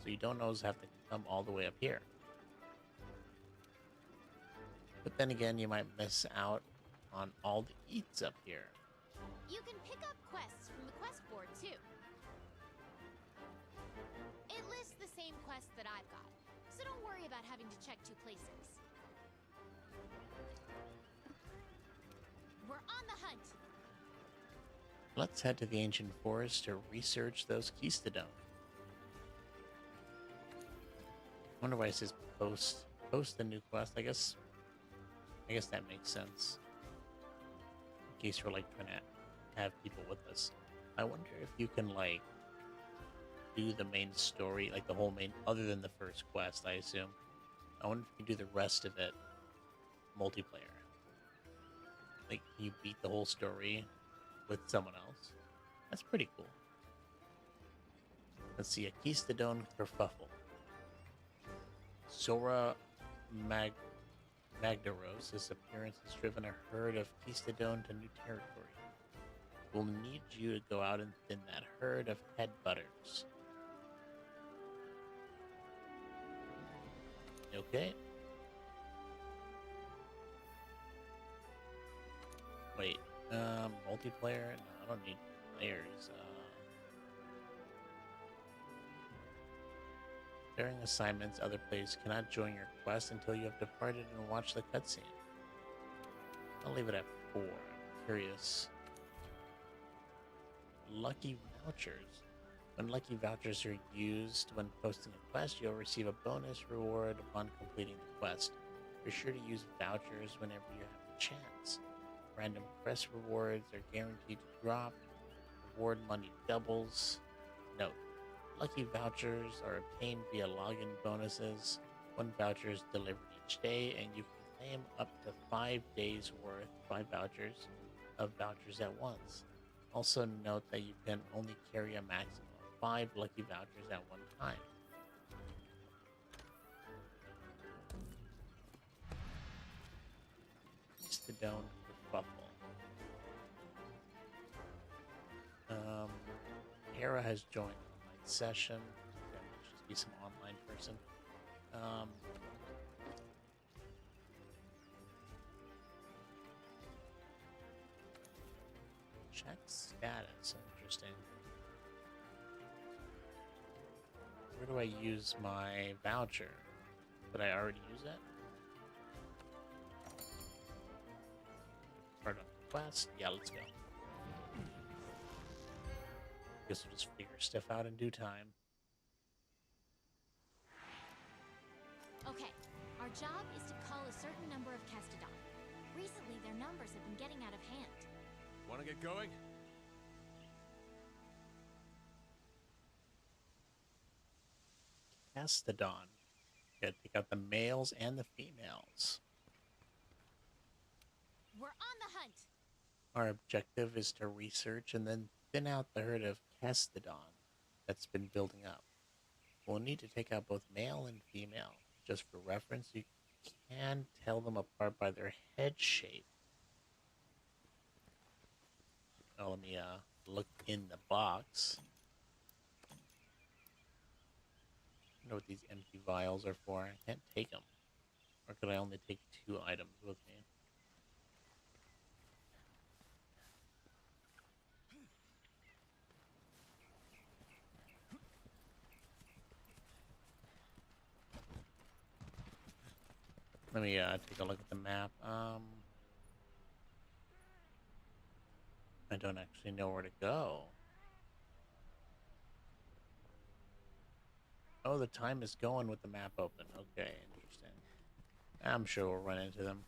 [SPEAKER 1] So you don't always have to come all the way up here. But then again, you might miss out on all the eats up here.
[SPEAKER 5] You can pick up quests from the quest board, too. It lists the same quests that I've got, so don't worry about having to check 2 places. We're on the hunt.
[SPEAKER 1] Let's head to the ancient forest to research those Keystone. Wonder why it says post the new quest. I guess that makes sense. In case we're like trying to have people with us. I wonder if you can like do the main story, like the whole main, other than the first quest, I assume. I wonder if you can do the rest of it multiplayer. Like, you beat the whole story with someone else. That's pretty cool. Let's see, a Keystone kerfuffle. Sora Magdaros' appearance has driven a herd of Keystone to new territory. We'll need you to go out and thin that herd of headbutters. Okay. Wait, multiplayer? No, I don't need players. During assignments, other players cannot join your quest until you have departed and watched the cutscene. I'll leave it at 4. I'm curious. Lucky vouchers. When lucky vouchers are used when posting a quest, you'll receive a bonus reward upon completing the quest. Be sure to use vouchers whenever you have a chance. Random quest rewards are guaranteed to drop. Reward money doubles. Note: lucky vouchers are obtained via login bonuses. One voucher is delivered each day, and you can claim up to 5 days worth, 5 vouchers of vouchers at once. Also note that you can only carry a maximum of 5 lucky vouchers at one time. Stone kerfuffle. Hera has joined online session. There must just be some online person. Check status. Interesting. Where do I use my voucher? Did I already use it? Start on the quest. Yeah, let's go. Guess we'll just figure stuff out in due time.
[SPEAKER 5] Okay, our job is to call a certain number of Kestodon. Recently, their numbers have been getting out of hand.
[SPEAKER 6] Want to get going?
[SPEAKER 1] Mastodon. Gotta take out the males and the females.
[SPEAKER 5] We're on the hunt!
[SPEAKER 1] Our objective is to research and then thin out the herd of Castodon that's been building up. We'll need to take out both male and female. Just for reference, you can tell them apart by their head shape. Now let me look in the box. I know what these empty vials are for. I can't take them. Or could I only take 2 items with me? Let me take a look at the map. I don't actually know where to go. Oh, the time is going with the map open. Okay, interesting. I'm sure we'll run into them.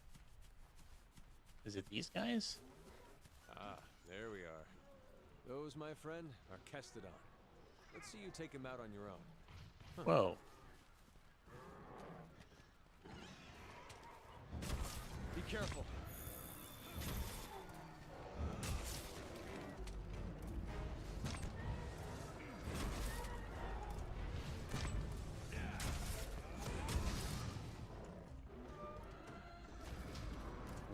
[SPEAKER 1] Is it these guys?
[SPEAKER 6] Ah, there we are. Those, my friend, are Kestodon. Let's see you take him out on your own. Huh.
[SPEAKER 1] Whoa.
[SPEAKER 6] Be careful.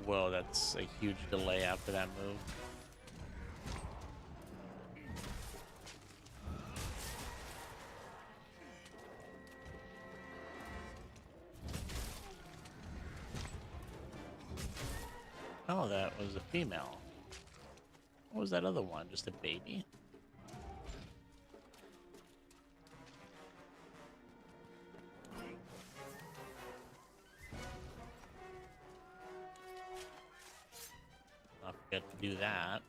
[SPEAKER 1] Whoa, that's a huge delay after that move. Oh, that was a female. What was that other one? Just a baby? I'll forget to do that.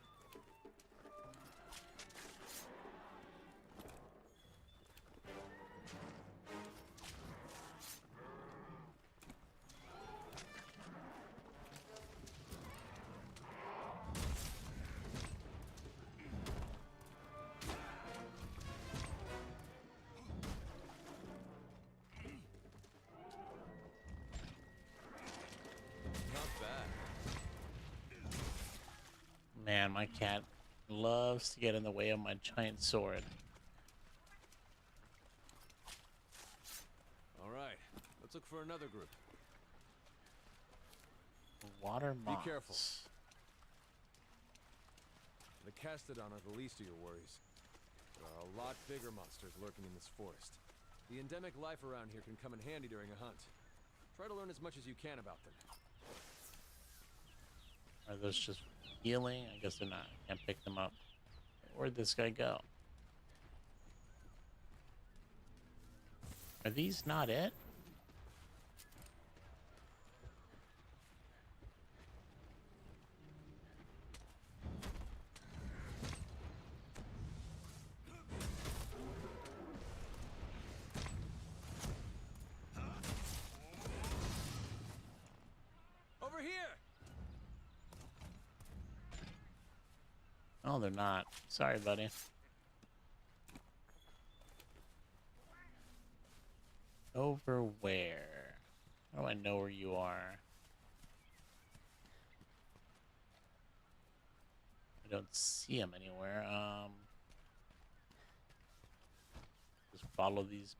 [SPEAKER 1] Man, my cat loves to get in the way of my giant sword.
[SPEAKER 6] All right, let's look for another group.
[SPEAKER 1] Water moss.
[SPEAKER 6] Be careful. The Kestodon are the least of your worries. There are a lot bigger monsters lurking in this forest. The endemic life around here can come in handy during a hunt. Try to learn as much as you can about them.
[SPEAKER 1] Are those just healing? I guess they're not. I can't pick them up. Where'd this guy go? Are these not it? Oh, they're not. Sorry, buddy. Over where? How do I know where you are? I don't see him anywhere. Just follow these.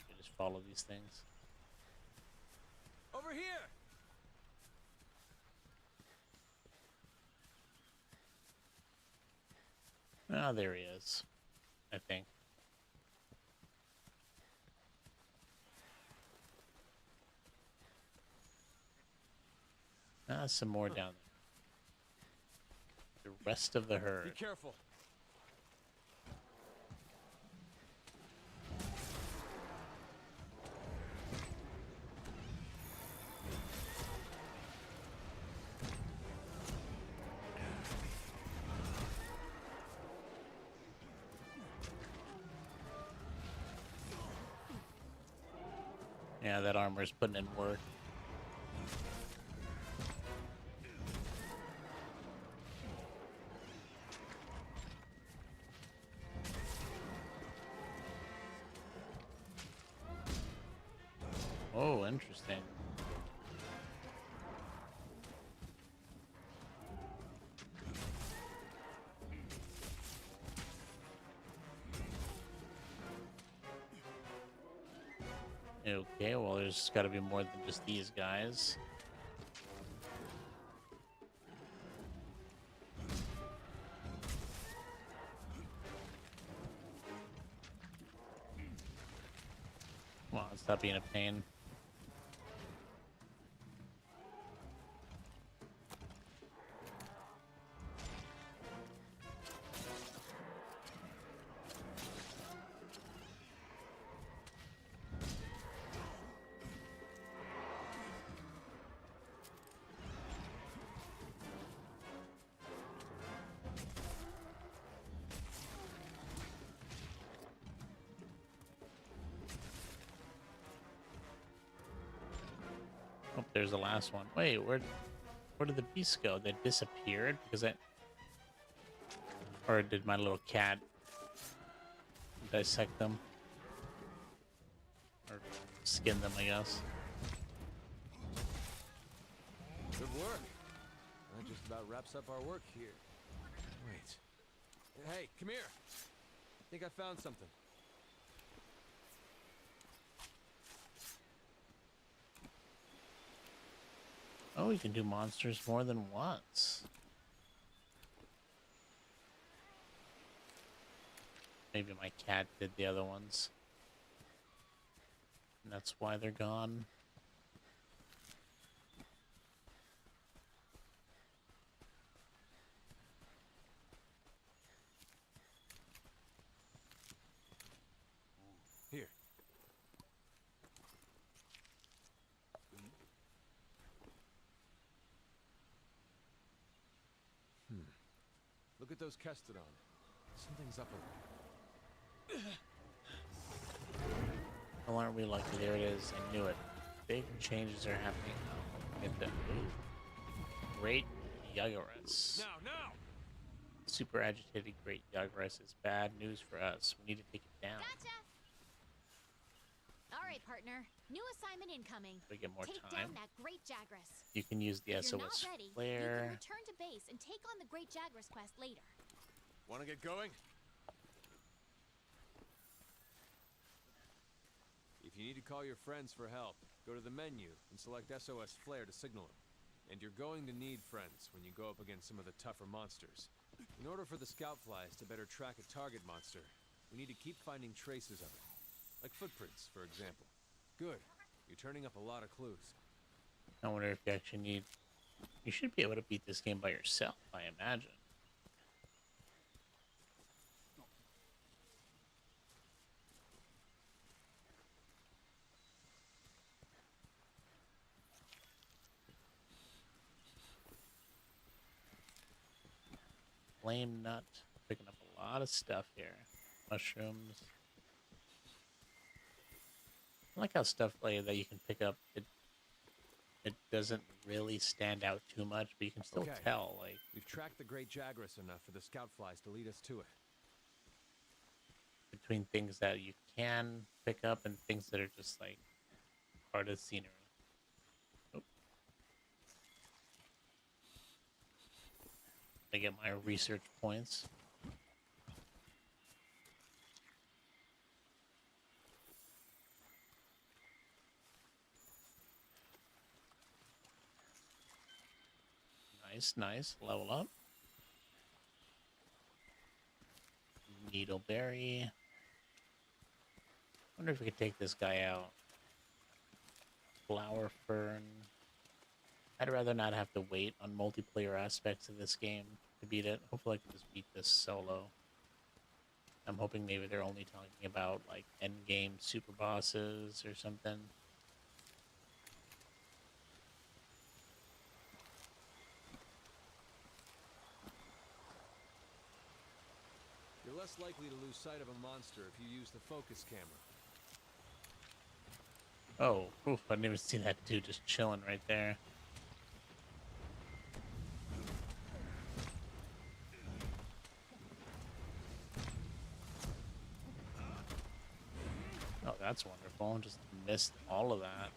[SPEAKER 1] You just follow these things.
[SPEAKER 6] Over here!
[SPEAKER 1] Ah, there he is. I think. Ah, some more down there. The rest of the
[SPEAKER 6] Be
[SPEAKER 1] herd.
[SPEAKER 6] careful.
[SPEAKER 1] Yeah, that armor's putting in work. Oh, interesting. Okay, well, there's got to be more than just these guys. Come on, stop being a pain. Oh, there's the last one. Wait, where did the beasts go? They disappeared because I... Or did my little cat dissect them? Or skin them, I guess.
[SPEAKER 6] Good work. That just about wraps up our work here. Wait. Hey, come here. I think I found something.
[SPEAKER 1] Oh, you can do monsters more than once. Maybe my cat did the other ones. And that's why they're gone.
[SPEAKER 6] Here. Look at those Kestodon. Something's up with them.
[SPEAKER 1] Oh, aren't we lucky? There it is. I knew it. Big changes are happening. Get the Great Yagura's.
[SPEAKER 6] Now, now!
[SPEAKER 1] Super agitated Great Yagura's is bad news for us. We need to take it down.
[SPEAKER 5] Gotcha! All right, partner. New assignment incoming.
[SPEAKER 1] We get more
[SPEAKER 5] Take
[SPEAKER 1] time.
[SPEAKER 5] down that Great Jagras.
[SPEAKER 1] You can use the
[SPEAKER 5] If you're not
[SPEAKER 1] SOS
[SPEAKER 5] ready, you
[SPEAKER 1] flare.
[SPEAKER 5] can return to base and take on the Great Jagras quest later.
[SPEAKER 6] Want to get going? If you need to call your friends for help, go to the menu and select SOS Flare to signal them. And you're going to need friends when you go up against some of the tougher monsters. In order for the scout flies to better track a target monster, we need to keep finding traces of it. Like footprints, for example. Good. You're turning up a lot of clues.
[SPEAKER 1] I wonder if you actually need... You should be able to beat this game by yourself, I imagine. Flame nut. Picking up a lot of stuff here. Mushrooms. I like how stuff like that you can pick up, it it doesn't really stand out too much, but you can still
[SPEAKER 6] Okay.
[SPEAKER 1] tell, like,
[SPEAKER 6] We've tracked the Great Jagras enough for the scout flies to lead us to it.
[SPEAKER 1] between things that you can pick up and things that are just like part of the scenery. Oh. I get my research points. Nice, nice. Level up. Needleberry. Wonder if we could take this guy out. Flower fern. I'd rather not have to wait on multiplayer aspects of this game to beat it. Hopefully I can just beat this solo. I'm hoping maybe they're only talking about like end game super bosses or something.
[SPEAKER 6] You're less likely to lose sight of a monster if you use the focus camera.
[SPEAKER 1] Oh, oof, I didn't even see that dude just chilling right there. Oh, that's wonderful. Just missed all of that.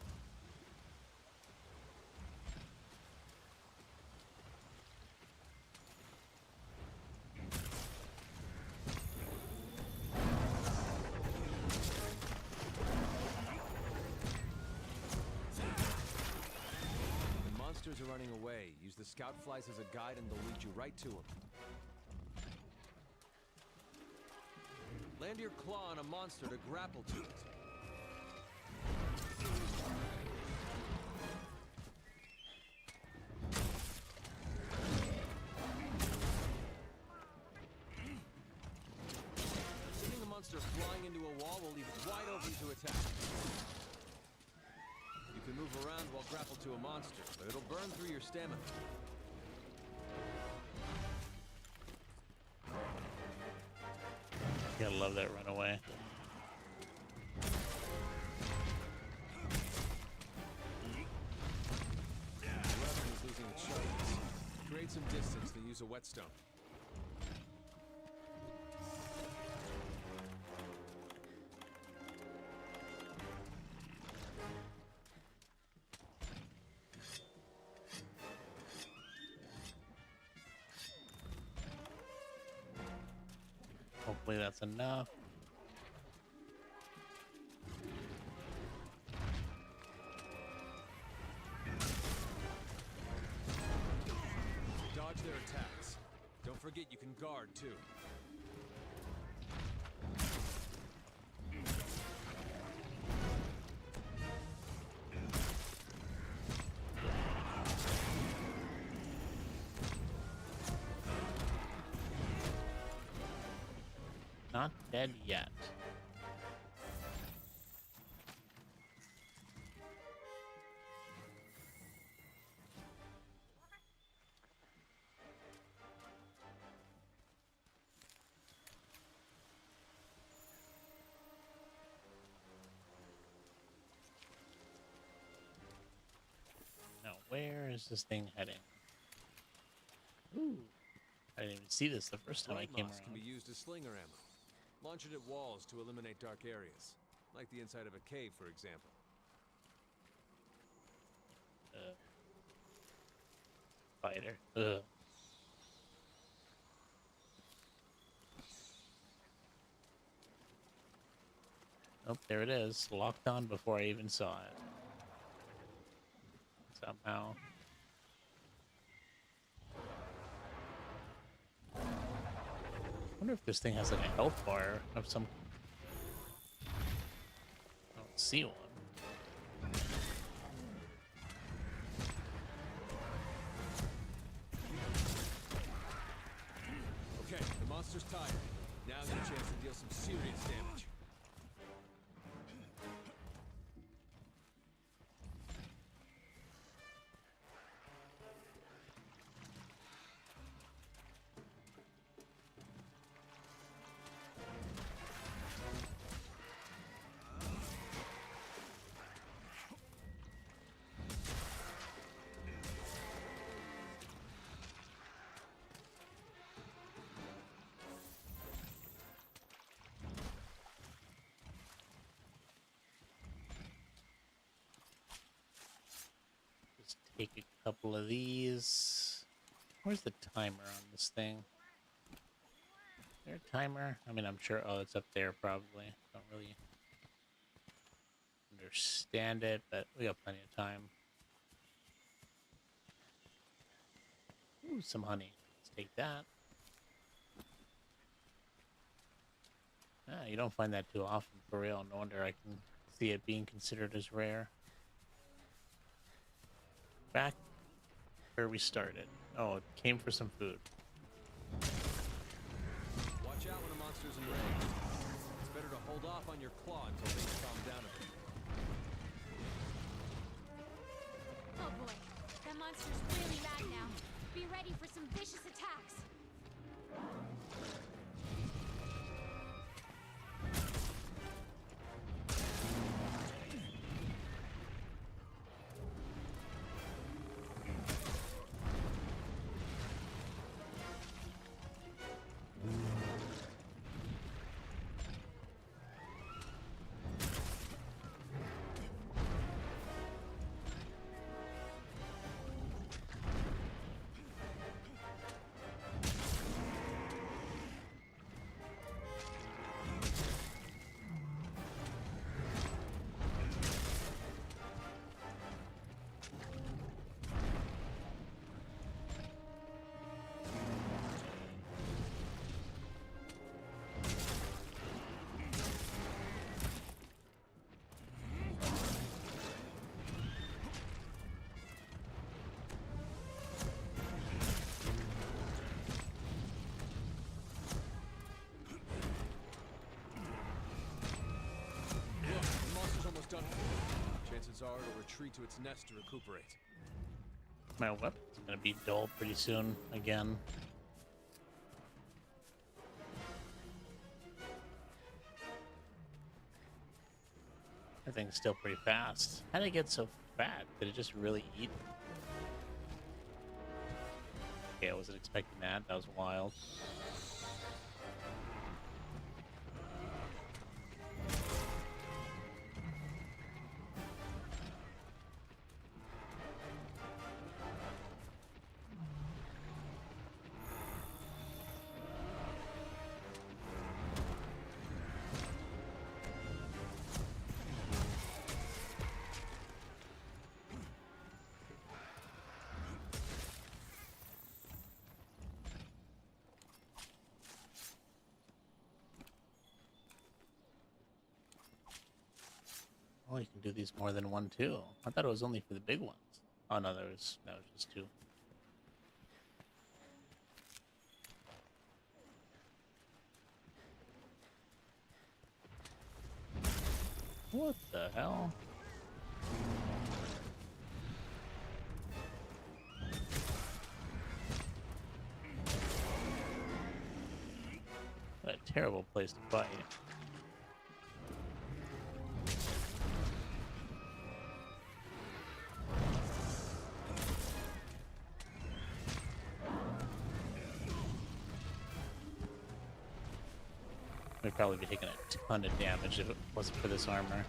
[SPEAKER 6] When monsters are running away, use the scout flies as a guide and they'll lead you right to them. Land your claw on a monster to grapple to it. Sending a monster flying into a wall will leave it wide open to attack. You can move around while grappled to a monster, but it'll burn through your stamina.
[SPEAKER 1] Gotta love that runaway.
[SPEAKER 6] The weapon is losing its sharpness. Create some distance to use a whetstone.
[SPEAKER 1] Hopefully that's enough.
[SPEAKER 6] Dodge their attacks. Don't forget you can guard too.
[SPEAKER 1] Not dead yet. Now, where is this thing heading? Ooh. I didn't even see this the first time I came
[SPEAKER 6] Moss can be
[SPEAKER 1] around.
[SPEAKER 6] used as slinger ammo. Launch it at walls to eliminate dark areas, like the inside of a cave, for example.
[SPEAKER 1] Fighter. Ugh. Oh, there it is. Locked on before I even saw it. Somehow. I wonder if this thing has like a health bar of some... I don't see one.
[SPEAKER 6] Okay, the monster's tired. Now's your chance to deal some serious damage.
[SPEAKER 1] Take a couple of these. Where's the timer on this thing? Is there a timer? I mean, I'm sure. Oh, it's up there probably. Don't really understand it, but we got plenty of time. Ooh, some honey. Let's take that. Ah, you don't find that too often, for real. No wonder I can see it being considered as rare. Back where we started. Oh, it came for some food.
[SPEAKER 6] Watch out when a monster's enraged. It's better to hold off on your claw until things calm down a bit.
[SPEAKER 5] Oh boy, that monster's really mad now. Be ready for some vicious attacks.
[SPEAKER 6] Chances are it'll retreat to its nest to recuperate.
[SPEAKER 1] My weapon's gonna be dull pretty soon again. That thing's still pretty fast. How did it get so fat? Did it just really eat? Okay, I wasn't expecting that. That was wild. Oh, you can do these more than one too. I thought it was only for the big ones. Oh no, that was just two. What the hell? What a terrible place to fight. We'd probably be taking a ton of damage if it wasn't for this armor.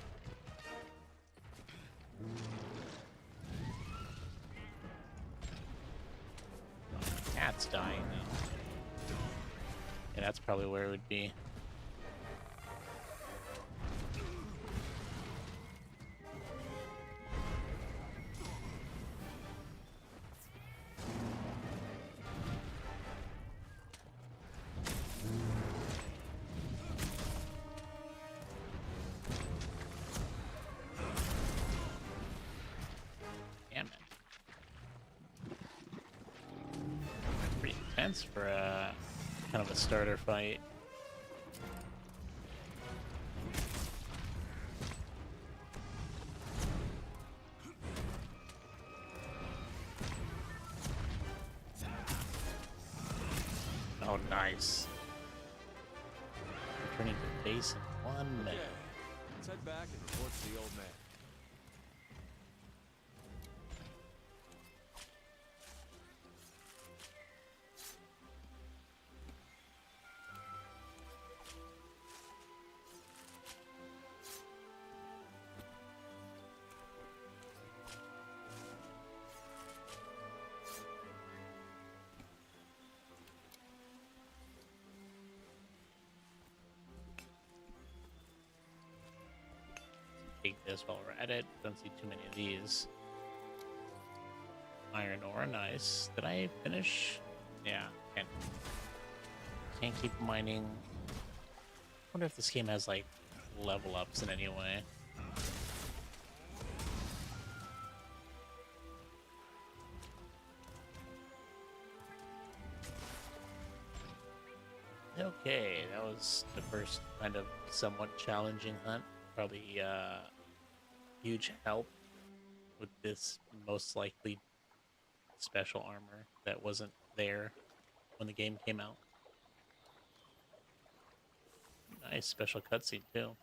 [SPEAKER 1] Cat's dying now. Yeah, that's probably where it would be. Damn it. Pretty intense for a kind of a starter fight. Oh, nice. Returning to base in 1 minute.
[SPEAKER 6] Okay, let's head back and report to the old man.
[SPEAKER 1] take this while we're at it. Don't see too many of these. Iron ore, nice. Did I finish? Yeah, can't keep mining. Wonder if this game has like level ups in any way. Okay, that was the first kind of somewhat challenging hunt. Probably huge help with this most likely special armor that wasn't there when the game came out. Nice special cutscene too.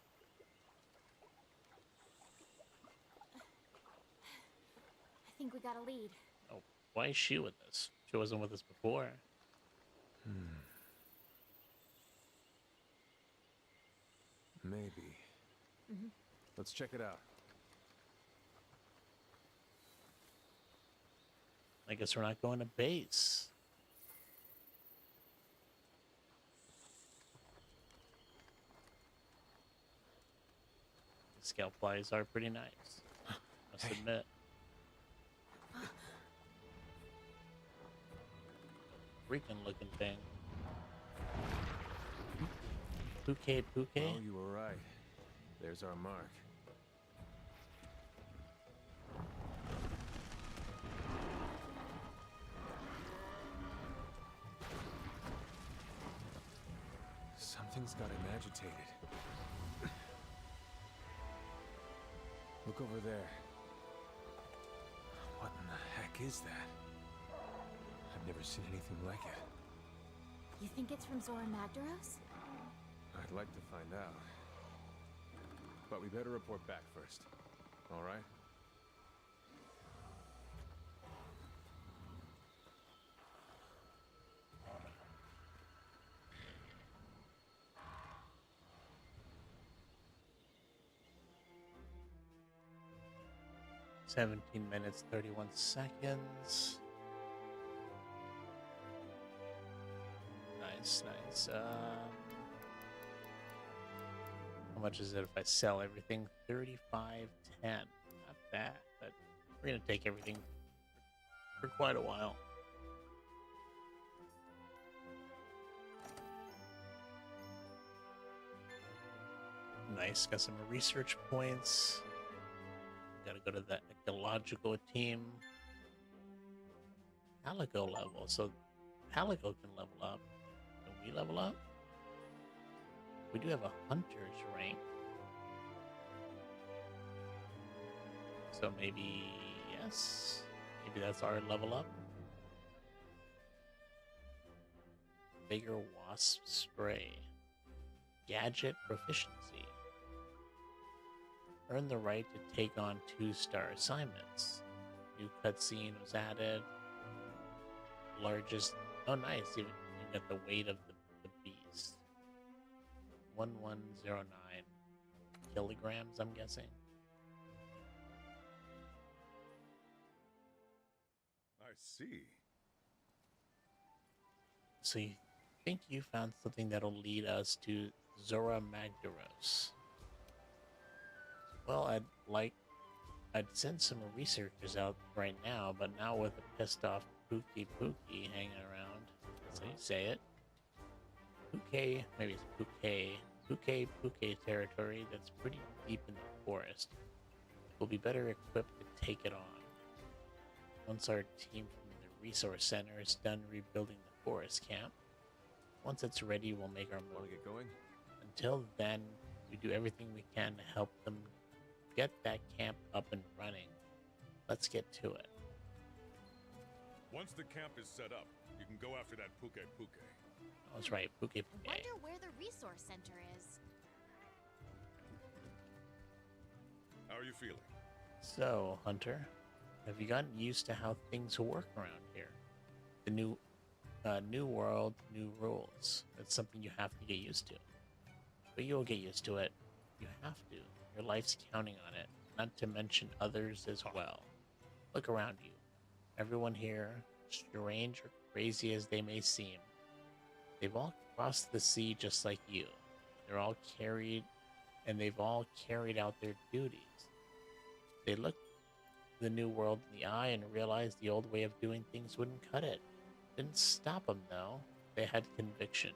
[SPEAKER 5] I think we got a lead.
[SPEAKER 1] Oh, why is she with us? She wasn't with us before.
[SPEAKER 6] Maybe. Let's check it out.
[SPEAKER 1] I guess we're not going to base. The scalp flies are pretty nice. Must admit. Freaking looking thing. Puke.
[SPEAKER 6] Oh, you were right. There's our mark. Something's got him agitated. Look over there. What in the heck is that? I've never seen anything like it.
[SPEAKER 5] You think it's from Zora Magdaros?
[SPEAKER 6] I'd like to find out. But we better report back first. All right?
[SPEAKER 1] $17 minutes, 31 seconds. Nice. How much is it if I sell everything? 35.10. Not bad, but we're gonna take everything for quite a while. Nice, got some research points. Gotta go to the ecological team. Palico level, so Palico can level up. Can we level up? We do have a hunter's rank. So maybe, yes. Maybe that's our level up. Bigger wasp spray. Gadget proficiency. Earn the right to take on 2-star assignments. New cutscene was added. Largest. Oh, nice. Even you got the weight of the beast. 1109 kilograms, I'm guessing.
[SPEAKER 7] I see.
[SPEAKER 1] So you think you found something that'll lead us to Zora Magdaros? Well, I'd send some researchers out right now, but now with a pissed off Pookie hanging around, that's how you say it. Puke, maybe it's Puke territory that's pretty deep in the forest. We'll be better equipped to take it on. Once our team from the resource center is done rebuilding the forest camp, once it's ready, we'll make our move.
[SPEAKER 6] Want to get going?
[SPEAKER 1] Until then, we do everything we can to help them get that camp up and running. Let's get to it.
[SPEAKER 7] Once the camp is set up, you can go after that Puke.
[SPEAKER 1] I was right, Puke.
[SPEAKER 5] Wonder where the resource center is.
[SPEAKER 7] How are you feeling?
[SPEAKER 1] So, Hunter, have you gotten used to how things work around here? The new world, new rules. It's something you have to get used to. But you'll get used to it. You have to. Your life's counting on it, not to mention others as well. Look around you. Everyone here, strange or crazy as they may seem, they've all crossed the sea just like you. They're all carried and they've all carried out their duties. They looked the new world in the eye and realized the old way of doing things wouldn't cut it. Didn't stop them, though. They had conviction.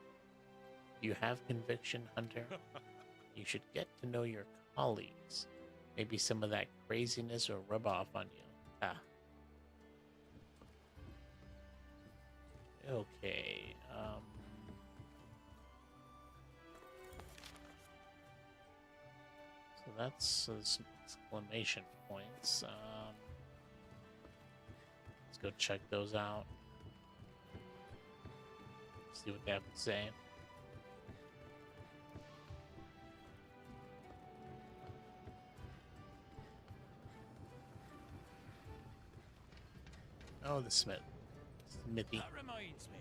[SPEAKER 1] Do you have conviction, Hunter? You should get to know your colleagues. Maybe some of that craziness will rub off on you. Ah. Okay, so that's some exclamation points. Let's go check those out. See what they have to say. Oh, the smith. Smithy.
[SPEAKER 10] That reminds me.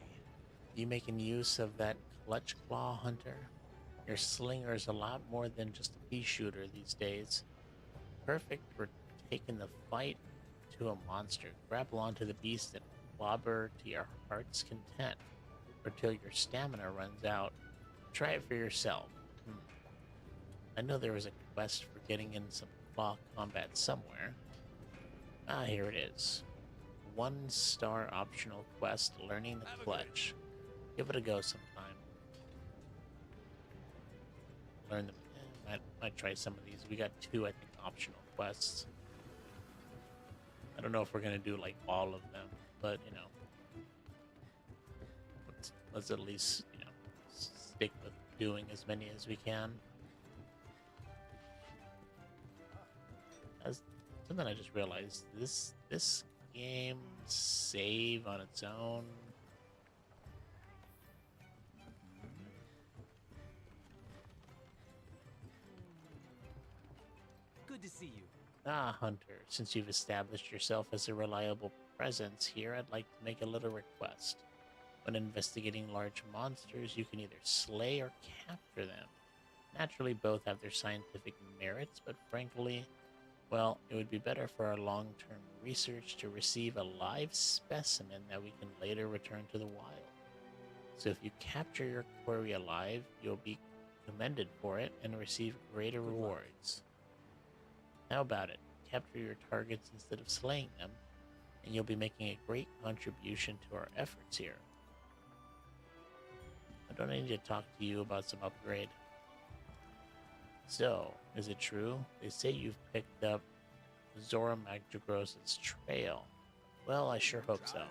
[SPEAKER 1] You making use of that clutch claw, Hunter? Your slinger is a lot more than just a pea shooter these days. Perfect for taking the fight to a monster. Grapple onto the beast and clobber to your heart's content, or till your stamina runs out. Try it for yourself. I know there was a quest for getting in some claw combat somewhere. Ah, here it is. 1-star optional quest, learning the clutch. Give it a go sometime. Learn them. Might try some of these. We got 2, I think, optional quests. I don't know if we're gonna do like all of them, but you know, let's at least, you know, stick with doing as many as we can. As something I just realized, this game save on its own.
[SPEAKER 3] Good to see you.
[SPEAKER 1] Ah, Hunter, since you've established yourself as a reliable presence here, I'd like to make a little request. When investigating large monsters, you can either slay or capture them. Naturally, both have their scientific merits, but frankly, well, it would be better for our long-term research to receive a live specimen that we can later return to the wild. So if you capture your quarry alive, you'll be commended for it and receive greater rewards. How about it? Capture your targets instead of slaying them, and you'll be making a great contribution to our efforts here. I don't need to talk to you about some upgrade. So, is it true? They say you've picked up Zora Magdagross's trail. Well, I sure hope so.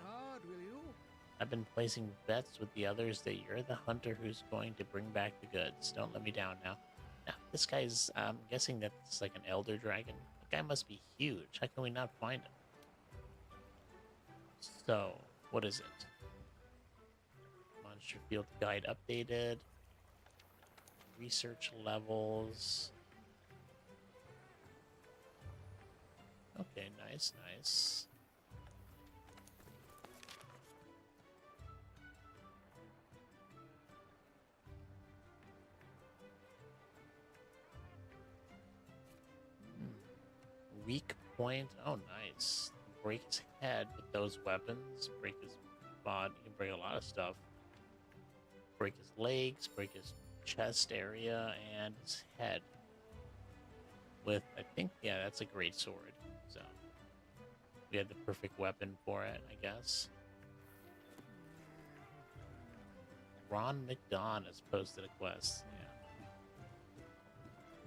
[SPEAKER 1] I've been placing bets with the others that you're the hunter who's going to bring back the goods. Don't let me down now. Now, this guy's, I'm guessing that's like an elder dragon. The guy must be huge. How can we not find him? So, what is it? Monster Field Guide updated. Research levels. Okay, nice, nice. Weak point. Oh, nice. Break his head with those weapons. Break his body. You can break a lot of stuff. Break his legs. Break his chest area and his head. With, I think, yeah, that's a great sword. So we had the perfect weapon for it, I guess. Ron McDon has posted a quest. Yeah.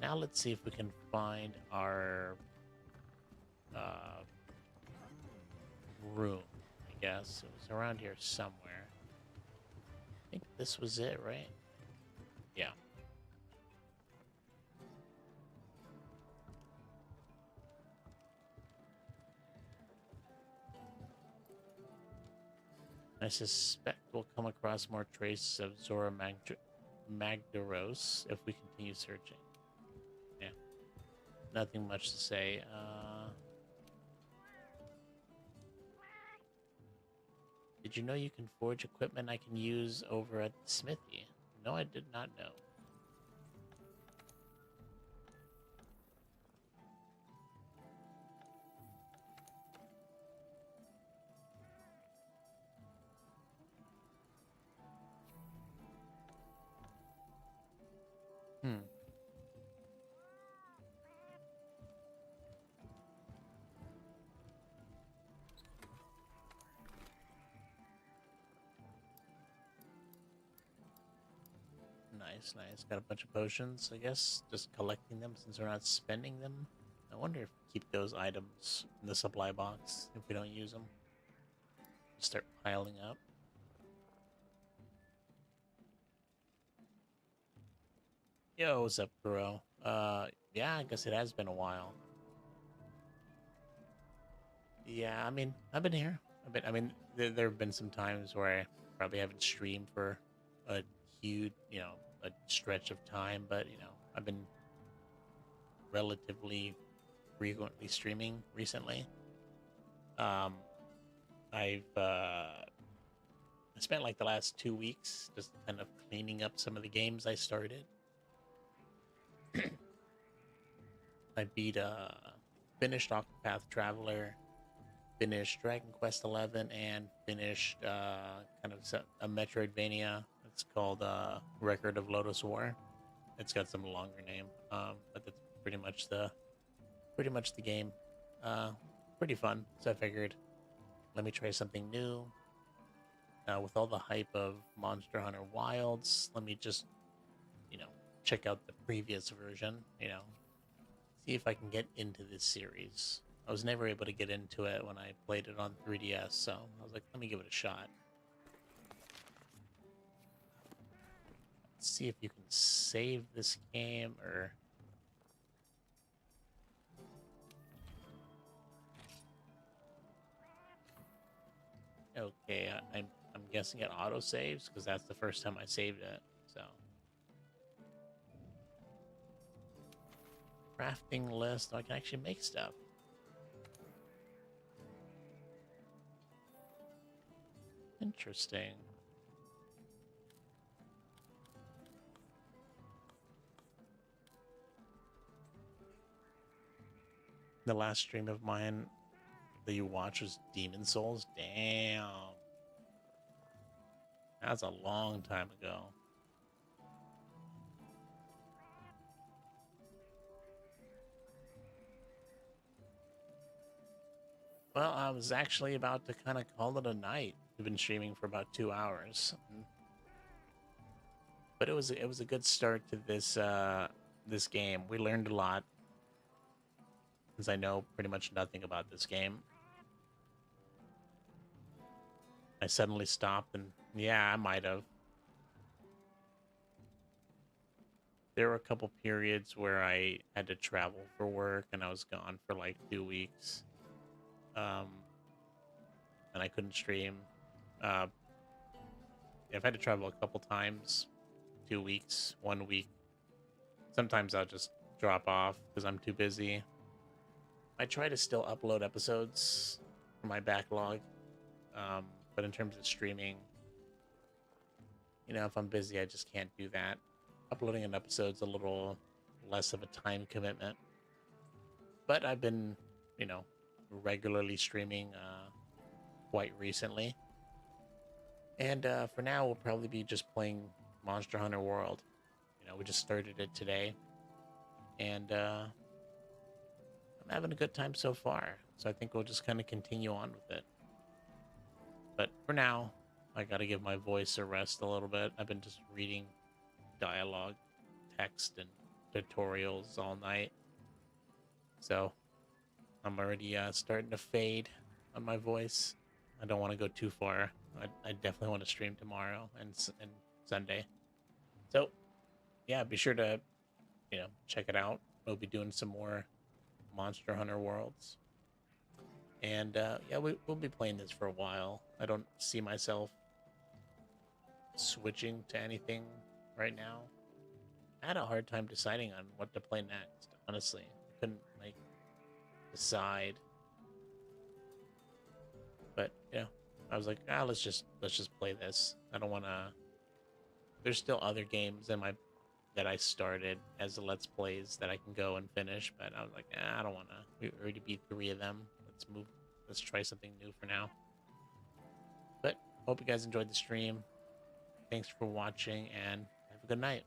[SPEAKER 1] Now let's see if we can find our room, I guess. It was around here somewhere. I think this was it, right? Yeah. I suspect we'll come across more traces of Zora Magdaros if we continue searching. Yeah. Nothing much to say. Did you know you can forge equipment I can use over at the smithy? No, I did not know. Nice, nice. Got a bunch of potions, I guess. Just collecting them since we're not spending them. I wonder if we keep those items in the supply box if we don't use them. Start piling up. Yo, what's up, bro? Yeah, I guess it has been a while. Yeah, I mean, I've been here. I mean, there have been some times where I probably haven't streamed for a huge, a stretch of time, but, I've been relatively frequently streaming recently. Um, I spent like the last 2 weeks just kind of cleaning up some of the games I started. I finished Octopath Traveler, finished Dragon Quest 11, and finished kind of a Metroidvania. It's called Record of Lotus War. It's got some longer name, but that's pretty much the game. Pretty fun. So I figured, let me try something new. With all the hype of Monster Hunter Wilds, let me just, check out the previous version. See if I can get into this series. I was never able to get into it when I played it on 3DS, so I was like, let me give it a shot. Let's see if you can save this game or... Okay, I'm guessing it auto saves because that's the first time I saved it. So, crafting list. I can actually make stuff. Interesting. The last stream of mine that you watched was Demon Souls. Damn. That's a long time ago. Well, I was actually about to kind of call it a night. We've been streaming for about 2 hours. But it was a good start to this game. We learned a lot, since I know pretty much nothing about this game. I suddenly stopped and yeah, I might have. There were a couple periods where I had to travel for work and I was gone for like 2 weeks. And I couldn't stream. I've had to travel a couple times. 2 weeks, 1 week. Sometimes I'll just drop off because I'm too busy. I try to still upload episodes for my backlog. But in terms of streaming, if I'm busy, I just can't do that. Uploading an episode's a little less of a time commitment. But I've been, regularly streaming quite recently. And for now, we'll probably be just playing Monster Hunter World. We just started it today. And I'm having a good time so far. So I think we'll just kind of continue on with it. But for now, I gotta give my voice a rest a little bit. I've been just reading dialogue, text, and tutorials all night. So I'm already starting to fade on my voice. I don't want to go too far. I definitely want to stream tomorrow and Sunday. So yeah, be sure to check it out. We'll be doing some more Monster Hunter Worlds. And yeah, we'll be playing this for a while. I don't see myself switching to anything right now. I had a hard time deciding on what to play next, honestly. I couldn't decide. But I was like, let's just play this. I don't want to. There's still other games that I started as the Let's Plays that I can go and finish, but I was like, I don't want to. We already beat 3 of them. Let's try something new for now. But hope you guys enjoyed the stream. Thanks for watching and have a good night.